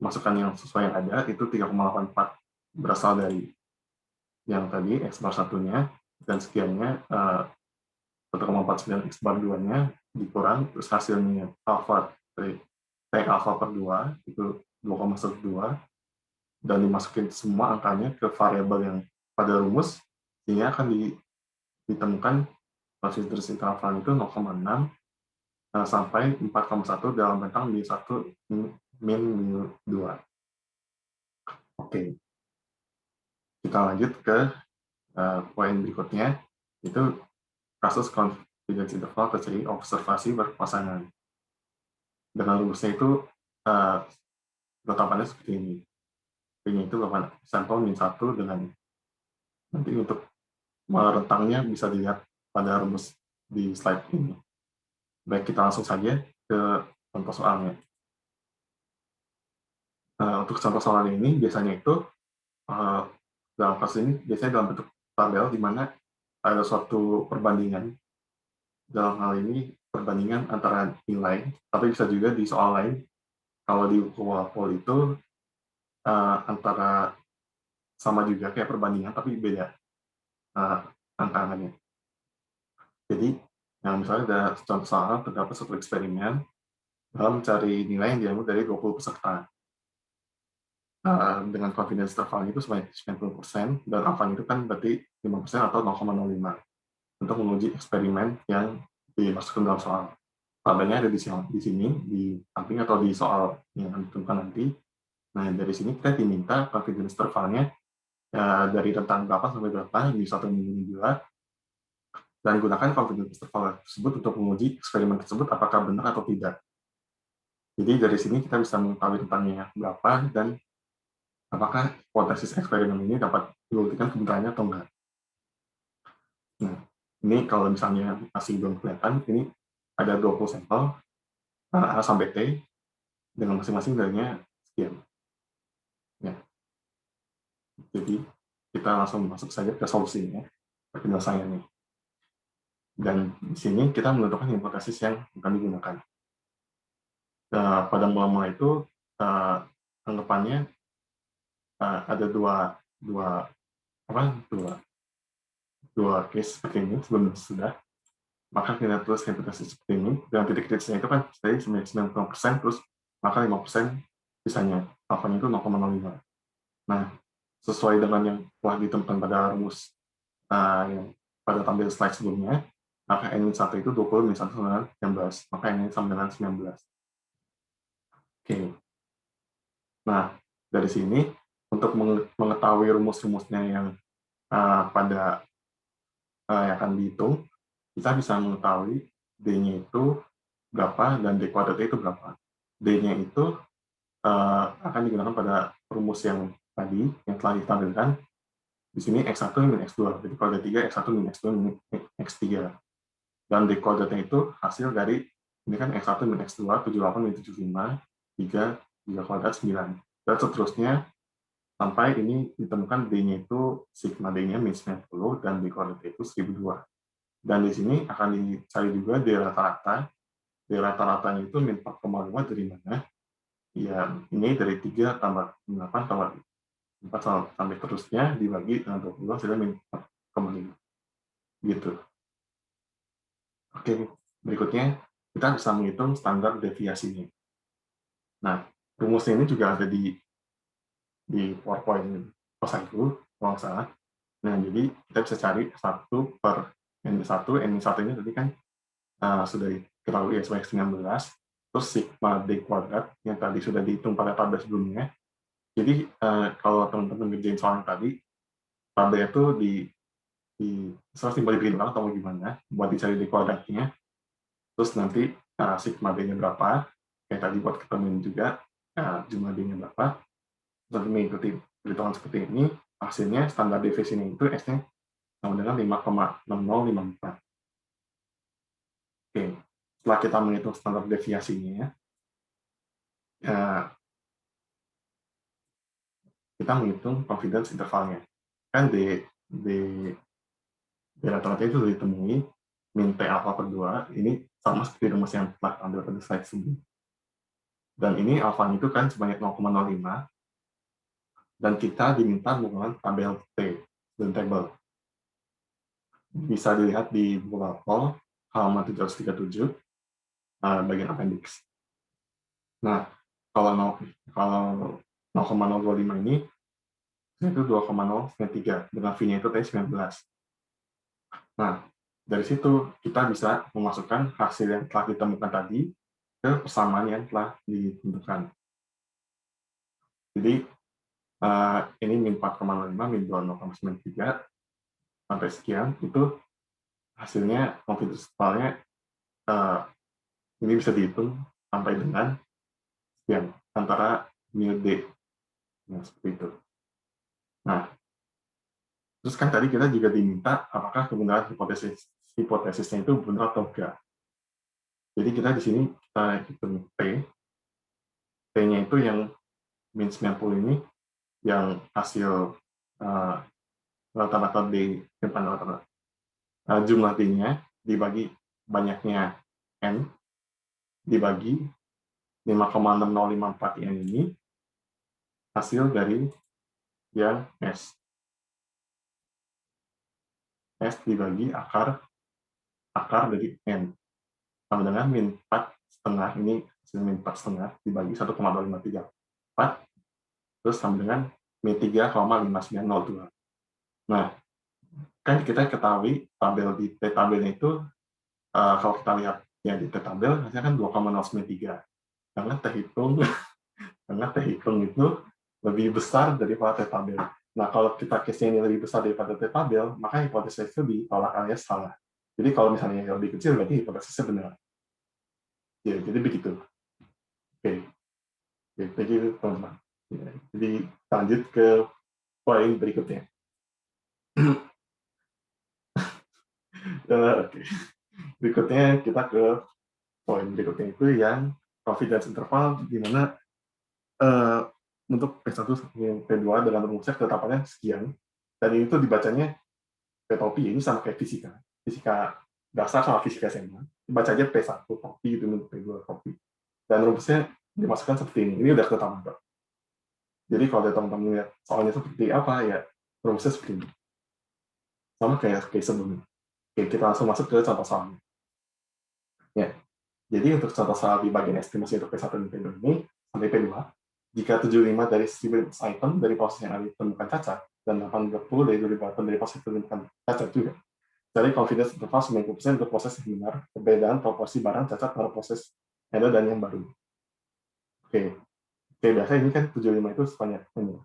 Masukkan yang sesuai yang ada, itu 3,84 berasal dari yang tadi, X bar 1-nya, dan sekiannya 1,49 X bar 2-nya dikurang, terus hasilnya alpha T alpha per 2, itu 2,12, dan dimasukin semua angkanya ke variabel yang pada rumus, sehingga akan ditemukan confidence interval itu 0,6 sampai 4,1 dalam rentang min 1 min 2. Oke. Kita lanjut ke poin berikutnya, itu kasus confidence interval terjadi observasi berpasangan. Dengan rumusnya itu ketetapannya seperti ini. P-nya itu sampel min 1 dengan nanti untuk rentangnya bisa dilihat pada rumus di slide ini. Baik, kita langsung saja ke contoh soalnya. Untuk contoh soal ini biasanya itu dalam kasus ini biasanya dalam bentuk tabel di mana ada suatu perbandingan. Dalam hal ini perbandingan antara nilai, tapi bisa juga di soal lain. Kalau di PowerPoint itu antara sama juga kayak perbandingan tapi beda angka-angkanya. Jadi misalnya ada contoh soal terdapat suatu eksperimen dalam mencari nilai yang diambil dari 20 peserta. Dengan confidence interval itu sebanyak 90%, dan alpha itu kan berarti 5% atau 0,05 untuk menguji eksperimen yang dimasukkan dalam soal. Tabelnya ada di sini, di samping atau di soal yang ditentukan nanti. Nah, dari sini kita diminta confidence intervalnya dari rentang berapa sampai berapa, di 1 min 2, dan gunakan confidence interval tersebut untuk menguji eksperimen tersebut apakah benar atau tidak. Jadi dari sini kita bisa mengetahui rentangnya berapa dan apakah hipotesis eksperimen ini dapat dibuktikan kebenarannya atau enggak. Nah, ini kalau misalnya masih belum kelihatan, ini ada 20 sampel A sampai T dengan masing-masing nilainya sekian. Ya. Jadi kita langsung masuk saja ke solusinya, ke penyelesaiannya. Dan di sini kita menentukan hipotesis yang akan digunakan. Pada mula-mula itu anggapannya ada dua case seperti ini sebelum sudah. Maka kita tulis hipotesis seperti ini. Dengan titik kritisnya itu kan dari 90% terus maka 5% sisanya. Alpha-nya itu 0,05. Nah, sesuai dengan yang telah ditemukan pada rumus yang pada tampil slide sebelumnya, maka N-1 itu 20 min 1 sama dengan 19, maka N sama dengan 19. Oke. Nah, dari sini untuk mengetahui rumus-rumusnya yang yang akan dihitung, kita bisa mengetahui D-nya itu berapa dan D kuadratnya itu berapa. D-nya itu akan digunakan pada rumus yang tadi, yang telah ditampilkan. Di sini X1 min X2, jadi kalau ada 3, X1 min X2 min X3. Dan D kuadratnya itu hasil dari, ini kan X1 min X2, 78 min 75, 3 kuadrat 9. Dan seterusnya, sampai ini ditemukan D-nya itu, sigma D-nya min 90, dan D kuadratnya itu 1002. Dan di sini akan dicari juga D rata-rata. D rata-ratanya itu min 4,5 dari mana? Ya, ini dari 3 tambah 8 tambah 4 sampai terusnya dibagi dengan 20 hasilnya min 4,5. Gitu. Oke, berikutnya kita bisa menghitung standar deviasinya. Nah, rumusnya ini juga ada di PowerPoint kosanku, kalau nggak salah. Nah, jadi kita bisa cari 1 per N1. N1 ini tadi kan sudah diketahui ya sebanyak 19. Terus sigma D kuadrat yang tadi sudah dihitung pada tabel sebelumnya. Jadi kalau teman-teman ngerjain soal yang tadi, tabel itu serta timbal dibikin ulang atau gimana, buat dicari D kuadratnya. Terus nanti sigma D-nya berapa, kayak tadi buat ketemuin juga jumlah D-nya berapa. Terus mengikuti perhitungan seperti ini, hasilnya standar deviasinya itu S-nya sama dengan 5,6054. Oke, setelah kita menghitung standar deviasinya, kita menghitung confidence intervalnya. Kan D rata-rata itu sudah ditemui, min T alpha per 2, ini sama seperti rumus yang telah ambil pada slide sebelumnya. Dan ini alpha itu kan sebanyak 0,05, dan kita diminta menggunakan tabel T, dan tabel. Bisa dilihat di buku Walpole, halaman 737, bagian appendix. Nah, kalau 0,025 ini, itu 2,093, dengan V-nya itu T19. Nah, dari situ kita bisa memasukkan hasil yang telah ditemukan tadi ke persamaan yang telah ditentukan. Jadi, ini min 4,05, min 20,93, sampai sekian, itu hasilnya confidence intervalnya ini bisa dihitung sampai dengan sekian, antara mu D. Nah, seperti itu. Nah, terus kan tadi kita juga diminta apakah kebenaran hipotesisnya itu benar atau enggak. Jadi kita di sini kita hitung T. T-nya itu yang min 90 ini, yang hasil rata-rata D, jumlah D-nya dibagi banyaknya N, dibagi 5,6054 N ini, hasil dari yang S. S dibagi akar dari N. Sama dengan min 4,5, ini hasil min 4,5 dibagi 1,253. Terus sama dengan min 3,5902. Nah, kan kita ketahui tabel di T-tabelnya itu, kalau kita lihat ya di T-tabel, hasilnya kan 2,093. Karena T-hitung itu lebih besar daripada T-tabel. Nah, kalau kita case ini lebih besar daripada T-tabel, maka hipotesis itu ditolak alias salah. Jadi kalau misalnya yang lebih kecil, berarti hipotesisnya benar. Ya, jadi begitu. Oke, begitu teman-teman. Ya, jadi lanjut ke poin berikutnya. Oke. Berikutnya kita ke poin berikutnya itu yang confidence interval, di mana untuk P1 sampai P2 dengan rumusnya ketetapannya sekian, dan ini tuh dibacanya P-topi, ini sama kayak fisika dasar sama fisika SMA, dibaca aja P1 topi, itu P2 topi, dan rumusnya dimasukkan seperti ini udah ketetapan. Jadi kalau teman-teman lihat soalnya seperti apa, ya rumusnya seperti ini, sama kayak sebelumnya. Oke, kita langsung masuk ke contoh soalnya. Ya, jadi untuk contoh soal di bagian estimasi untuk P1 dan P2 ini, sampai P2, jika 75 dari 1000 item dari proses yang ditemukan cacat, dan 80 dari 2000 item dari proses yang ditemukan cacat juga, cari confidence interval 90% untuk proses yang benar, perbedaan proporsi barang cacat pada proses yang ada dan yang baru. Oke, biasa ini kan 75 itu sebanyak ini.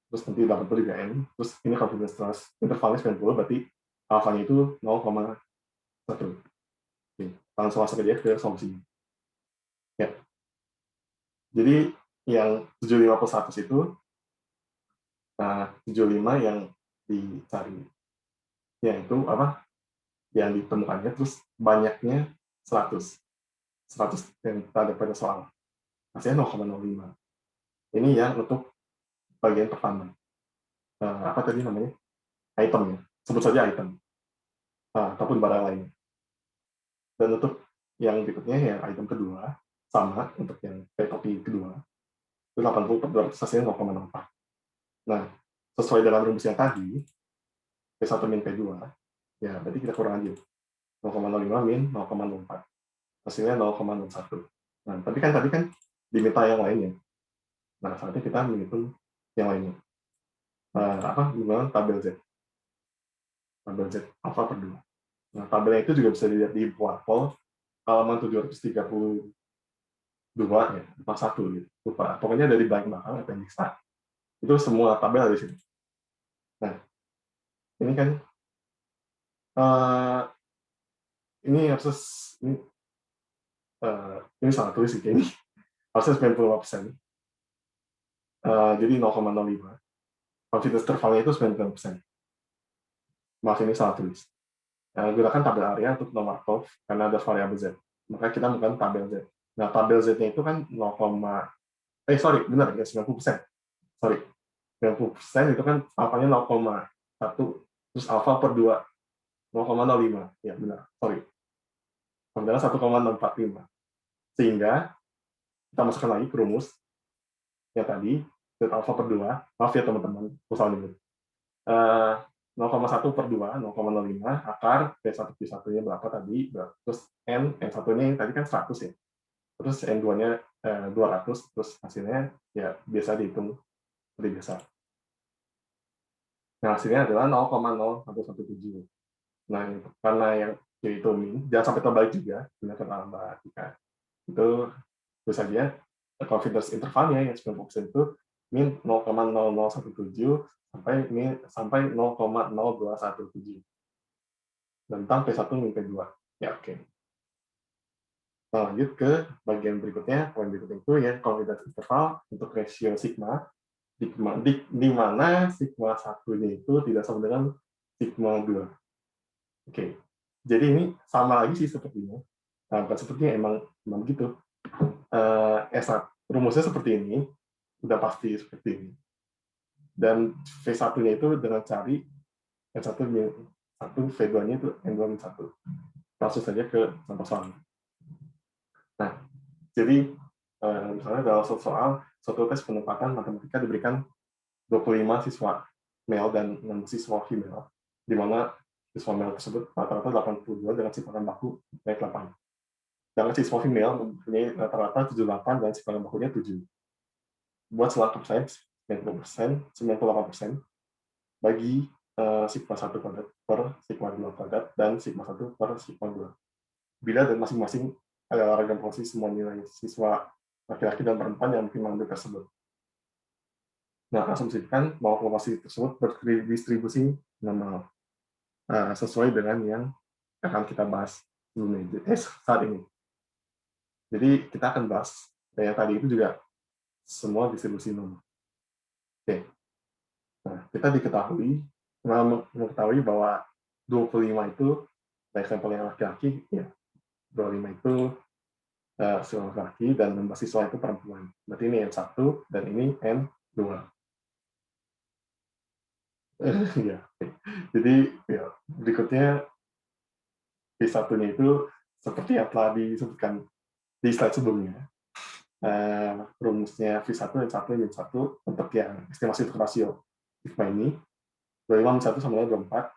Terus nanti 80 juga N, terus ini confidence intervalnya 90, berarti alfanya itu 0,1. Oke, langsung masuk aja ke solusinya. Ya. Jadi yang 75 plus 100 itu, 75 yang dicari. Yaitu apa? Yang ditemukannya, terus banyaknya 100 yang ada pada soal. Hasilnya 0,05. Ini yang untuk bagian pertama. Apa tadi namanya? Item ya. Sebut saja item. Ataupun barang lain. Dan untuk yang berikutnya, yang item kedua, sama untuk yang topi kedua, itu 80 per 200 hasilnya 0,04. Nah, sesuai dalam rumus yang tadi, P1 min P2, ya berarti kita kurang aja. 0,05 min 0,04. Hasilnya 0,01. Nah, tapi kan tadi kan diminta yang lainnya. Nah, saatnya kita menghitung yang lainnya. Menggunakan tabel Z. Tabel Z alpha per 2. Nah, tabelnya itu juga bisa dilihat di Boarpol halaman 732 ya, 41 gitu. Lupa. Pokoknya dari blank belakang appendix A. Itu semua tabel di sini. Nah, ini kan ini harus ini salah tulis sih ini. Harusnya 95%. Jadi 0,05. Confidence intervalnya itu 95%. Maaf, ini salah tulis. Gunakan tabel area untuk nomor Markov karena ada variabel Z. Maka kita menggunakan tabel Z. Nah, tabel Z-nya itu kan 90%. Sorry. 90% itu kan alfanya 0,1, terus alfa per 2, 0,05. Ya, benar. Sorry. Sebenarnya 1,645. Sehingga kita masukkan lagi ke rumus yang tadi, Z alfa per 2. Maaf ya teman-teman, aku salah nyebut. 0,1 per 2, 0,05, akar P1 Q1-nya berapa tadi, terus N1-nya tadi kan 100 ya, terus N2-nya 200, terus hasilnya ya biasa dihitung seperti biasa. Nah, hasilnya adalah 0,0117. Nah, karena yang itu min, jangan sampai terbalik juga, ini kata Mbak Tika. Itu saja confidence intervalnya yang 90% itu min 0,0017 sampai 0,0217. Tentang P1 min P2. Ya, oke. Nah, lanjut ke bagian berikutnya. Poin berikutnya itu ya confidence interval untuk rasio sigma, di mana sigma 1-nya itu tidak sama dengan sigma 2. Oke. Jadi ini sama lagi sih sepertinya. Nah, bukan sepertinya, emang begitu. Rumusnya seperti ini, udah pasti seperti ini. Dan V1-nya itu dengan cari N1 min 1, V2-nya itu N2 min 1. Langsung saja ke contoh soal. Nah, jadi misalnya dalam suatu tes penempatan matematika diberikan 25 siswa male dan 6 siswa female, di mana siswa male tersebut rata-rata 82 dengan simpanan baku naik 8. Sedangkan siswa female mempunyai rata-rata 78 dan simpanan bakunya 7. Buat selang persen 98% bagi sigma 1 kuadrat per sigma 2 kuadrat dan sigma 1 per sigma 2. Bila dan masing-masing adalah ragam posisi semua nilai siswa laki-laki dan perempuan yang mungkin mengambil tersebut. Nah, asumsikan bahwa populasi tersebut berdistribusi normal sesuai dengan yang akan kita bahas saat ini. Jadi kita akan bahas yang tadi itu juga semua distribusi normal. Oke. Nah, kita mengetahui bahwa 25 itu dari sampel yang laki-laki, ya 25 itu siswa laki-laki dan 16 siswa itu perempuan. Berarti ini N1 dan ini N2. Ya. Jadi ya, berikutnya P1-nya itu seperti yang telah disebutkan di slide sebelumnya. Rumusnya V1 N1 N1 untuk yang estimasi untuk rasio sigma ini 25 min 1 sama dengan 24.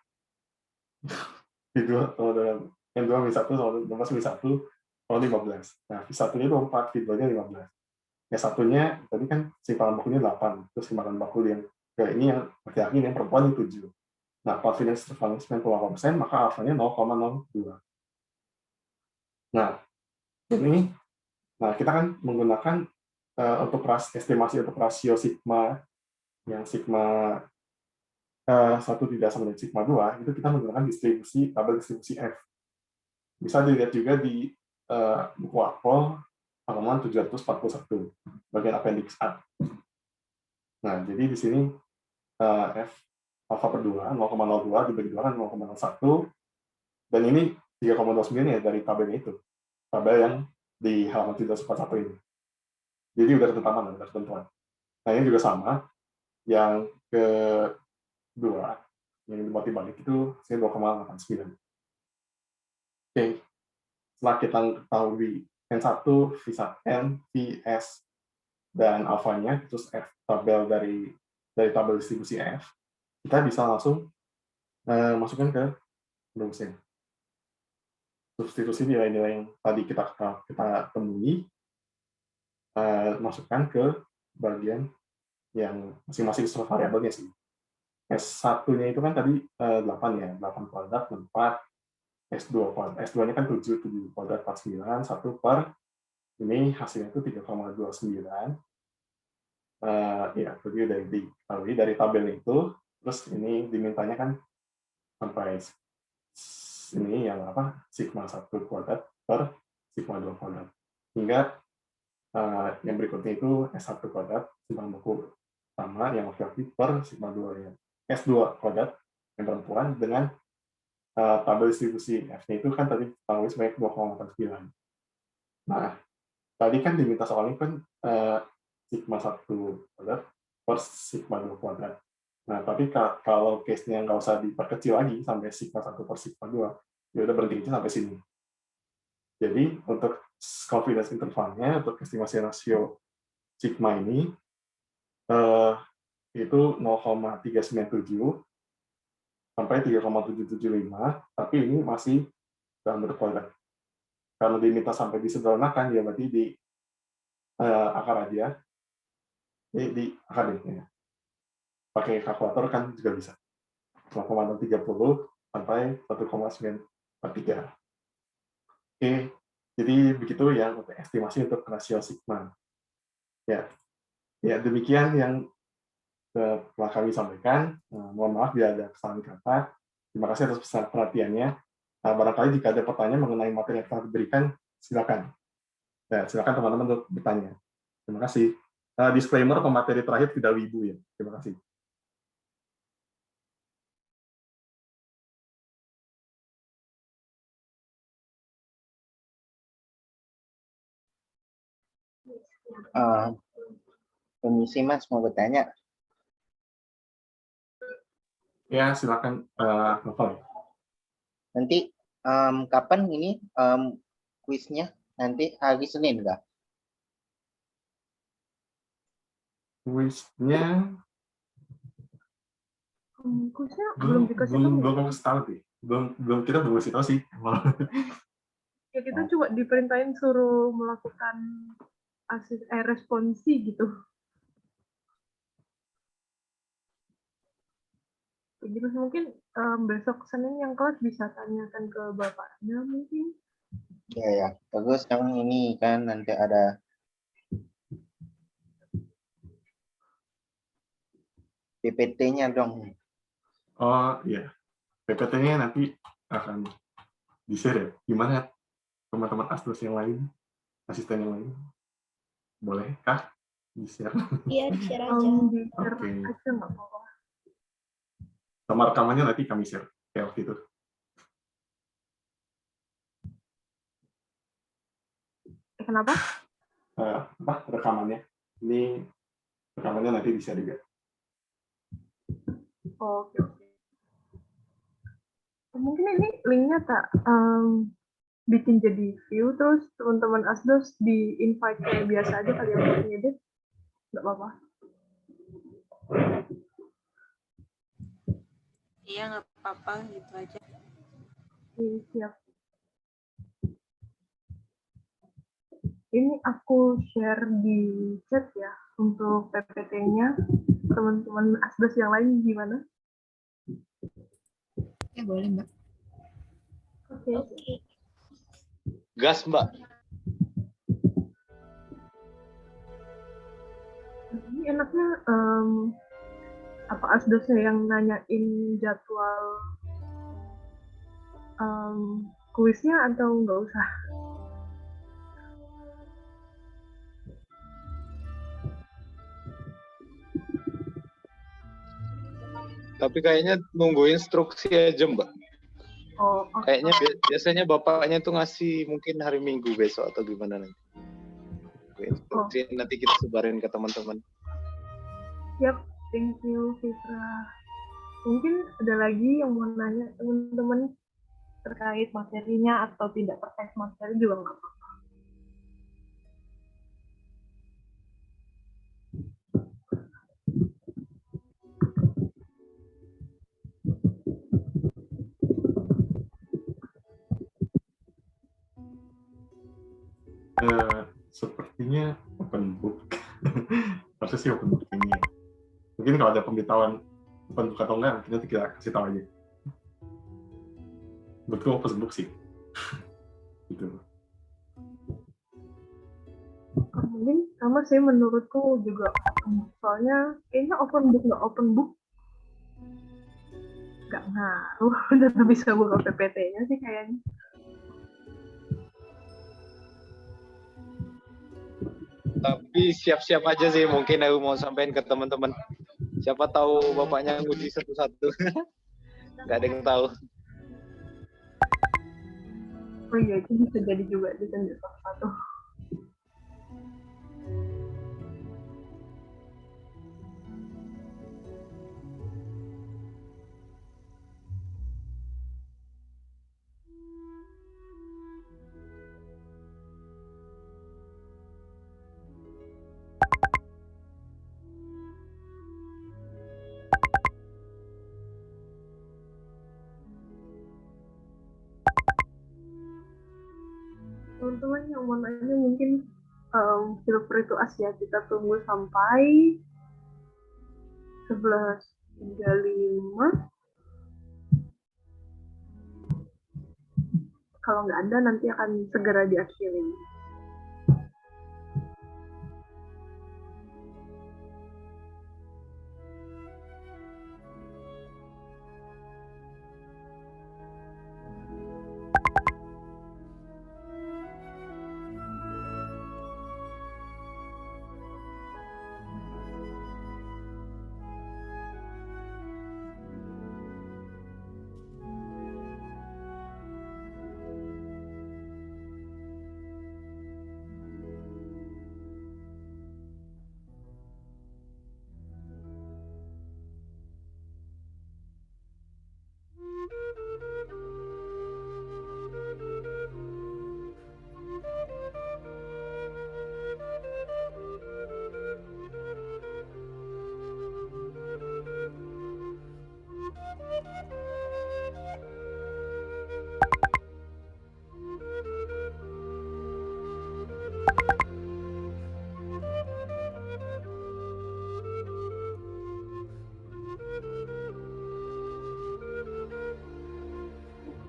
V2 sama dengan N2 min 1 sama dengan 12 min 1 sama 15. Nah, V1-nya 24, V2-nya 15. Yang satunya tadi kan simpanan bakunya 8, terus simpanan baku yang ini yang laki-laki, yang perempuan itu 7. Nah, confidence interval 98%, maka alfanya 0,02. Nah, ini, kita kan menggunakan untuk estimasi untuk rasio sigma yang sigma 1 tidak sama dengan sigma 2, itu kita menggunakan tabel distribusi F. Bisa dilihat juga di buku Akpol halaman 741, bagian appendix A. Nah, jadi di sini F alfa per 2, 0,02 dibagi 2 kan 0,01, dan ini 3,29 ya dari tabelnya itu. Tabel yang di halaman 741 ini. Jadi udah ketentuan. Nah, ini juga sama. Yang kedua, yang dimotif balik itu 2,89. Oke. Setelah kita ketahui N1, V1, Vs, dan alfanya, terus F tabel dari tabel distribusi F, kita bisa langsung masukkan ke rumusnya. Substitusi nilai-nilai yang tadi kita temui, masukkan ke bagian yang masing-masing variabelnya sih. S1-nya itu kan tadi 8 ya, 8 kuadrat, 4, S2 kuadrat. S2-nya kan 7 kuadrat, 49, 1 per, ini hasilnya itu 3,29. Ya, jadi dari tabel itu, terus ini dimintanya kan sampai ini yang sigma 1 kuadrat per sigma 2 kuadrat. Hingga yang berikutnya itu S1 kuadrat, simpan buku sama yang laki-laki per sigma 2 ya. S2 kuadrat yang perempuan dengan tabel distribusi F-nya itu kan tadi tahu sebanyak 2,89. Nah, tadi kan diminta soalnya kan sigma 1 kuadrat per sigma 2 kuadrat. Nah, tapi kalau case-nya nggak usah diperkecil lagi sampai sigma 1 per sigma 2, ya udah berhenti sampai sini. Jadi, untuk confidence intervalnya, untuk estimasi rasio sigma ini, itu 0,397 sampai 3,775, tapi ini masih dalam bentuk kuadrat. Kalau diminta sampai disederhanakan, ya berarti di akar aja, di akar ya. Pakai kalkulator kan juga bisa. 0,30 sampai 1,943. Oke, jadi begitu ya untuk estimasi untuk rasio sigma. Ya, demikian yang telah kami sampaikan. Mohon maaf bila ada kesalahan kata. Terima kasih atas perhatiannya. Barangkali jika ada pertanyaan mengenai materi yang telah diberikan, silakan. Ya, silakan teman-teman untuk bertanya. Terima kasih. Disclaimer, pemateri terakhir tidak wibu ya. Terima kasih. Permisi Mas, mau bertanya. Ya, silakan Novel. Nanti kapan ini kuisnya? Nanti hari Senin nggak? Kuisnya belum dikasih tahu. Belum tahu sih. Kita belum kasih tahu sih. Ya kita cuma diperintahin suruh melakukan responsi gitu. Jadi mungkin besok Senin yang kelas bisa tanyakan ke bapaknya mungkin. Ya. Terus yang ini kan nanti ada PPT-nya dong. Oh iya, PPT-nya nanti akan di-share ya. Gimana teman-teman asdos yang lain, asisten yang lain? Bolehkah di-share? Iya, di-share aja. Di-share aja nggak apa-apa. Sama rekamannya nanti kami share kayak waktu itu. Kenapa? Rekamannya? Ini rekamannya nanti di-share juga. Oke. Mungkin ini linknya tak bikin jadi view, terus teman-teman asdos di invite kayak biasa aja kali ya untuk ngedit, nggak apa-apa. Iya, nggak apa-apa, gitu aja. Siap. Ini aku share di chat ya untuk PPT-nya. Teman-teman asdos yang lain gimana? boleh Mbak. Oke. Gas, Mbak. Ini enaknya apa asdosnya yang nanyain jadwal kuisnya atau nggak usah? Tapi kayaknya nunggu instruksi aja, Mbak. Oh, oke. Kayaknya biasanya bapaknya tuh ngasih mungkin hari Minggu besok atau gimana nanti. Instruksi nanti kita sebarin ke teman-teman. Yap, thank you Fitra. Mungkin ada lagi yang mau nanya teman-teman terkait materinya atau tidak terkait materi juga nggak apa-apa. Sepertinya open book. Harusnya sih open book ini. Mungkin kalau ada pemberitahuan open book atau enggak, nanti kita kasih tahu aja. Menurutku open book sih. Gitu. Mungkin sama sih menurutku juga open book. Soalnya kayaknya open book nggak ngaruh. Udah bisa buka PPT-nya sih kayaknya. Tapi siap-siap aja sih, mungkin aku mau sampaikan ke teman-teman. Siapa tahu bapaknya nguji satu-satu. Nggak ada yang tahu. Oh iya, itu bisa jadi juga ditunjuk satu. Teman-teman yang mau nanya mungkin feel free to ask ya, kita tunggu sampai 11.35. Kalau nggak ada nanti akan segera diakhiri.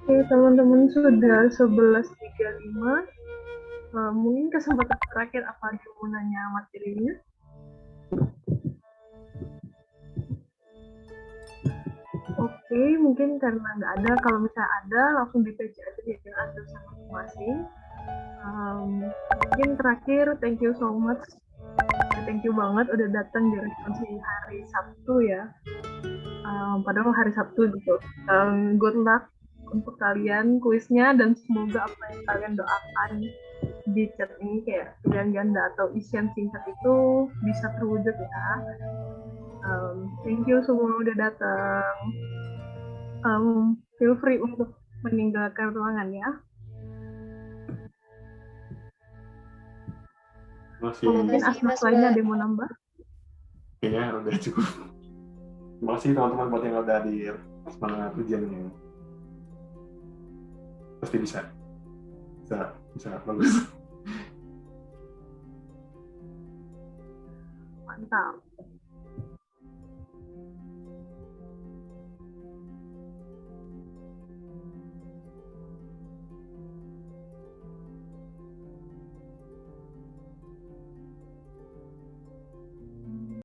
Oke, teman-teman sudah 11.35. Mungkin kesempatan terakhir apa yang mau nanya materinya? Oke, mungkin karena nggak ada. Kalau misalnya ada, langsung di page aja ya adresnya masing-masing. Mungkin terakhir, thank you so much. Thank you banget udah datang di responsi hari Sabtu ya. Padahal hari Sabtu gitu. Good luck untuk kalian kuisnya dan semoga apa yang kalian doakan di chat ini kayak pilihan ganda atau isian singkat itu bisa terwujud ya. Thank you semua udah datang. Feel free untuk meninggalkan ruangan ya. Mungkin Asmas lainnya ada yang mau nambah? Kayaknya udah cukup. Terima kasih teman-teman buat yang udah hadir. Semangat ujiannya. Pasti bisa bagus. Mantap.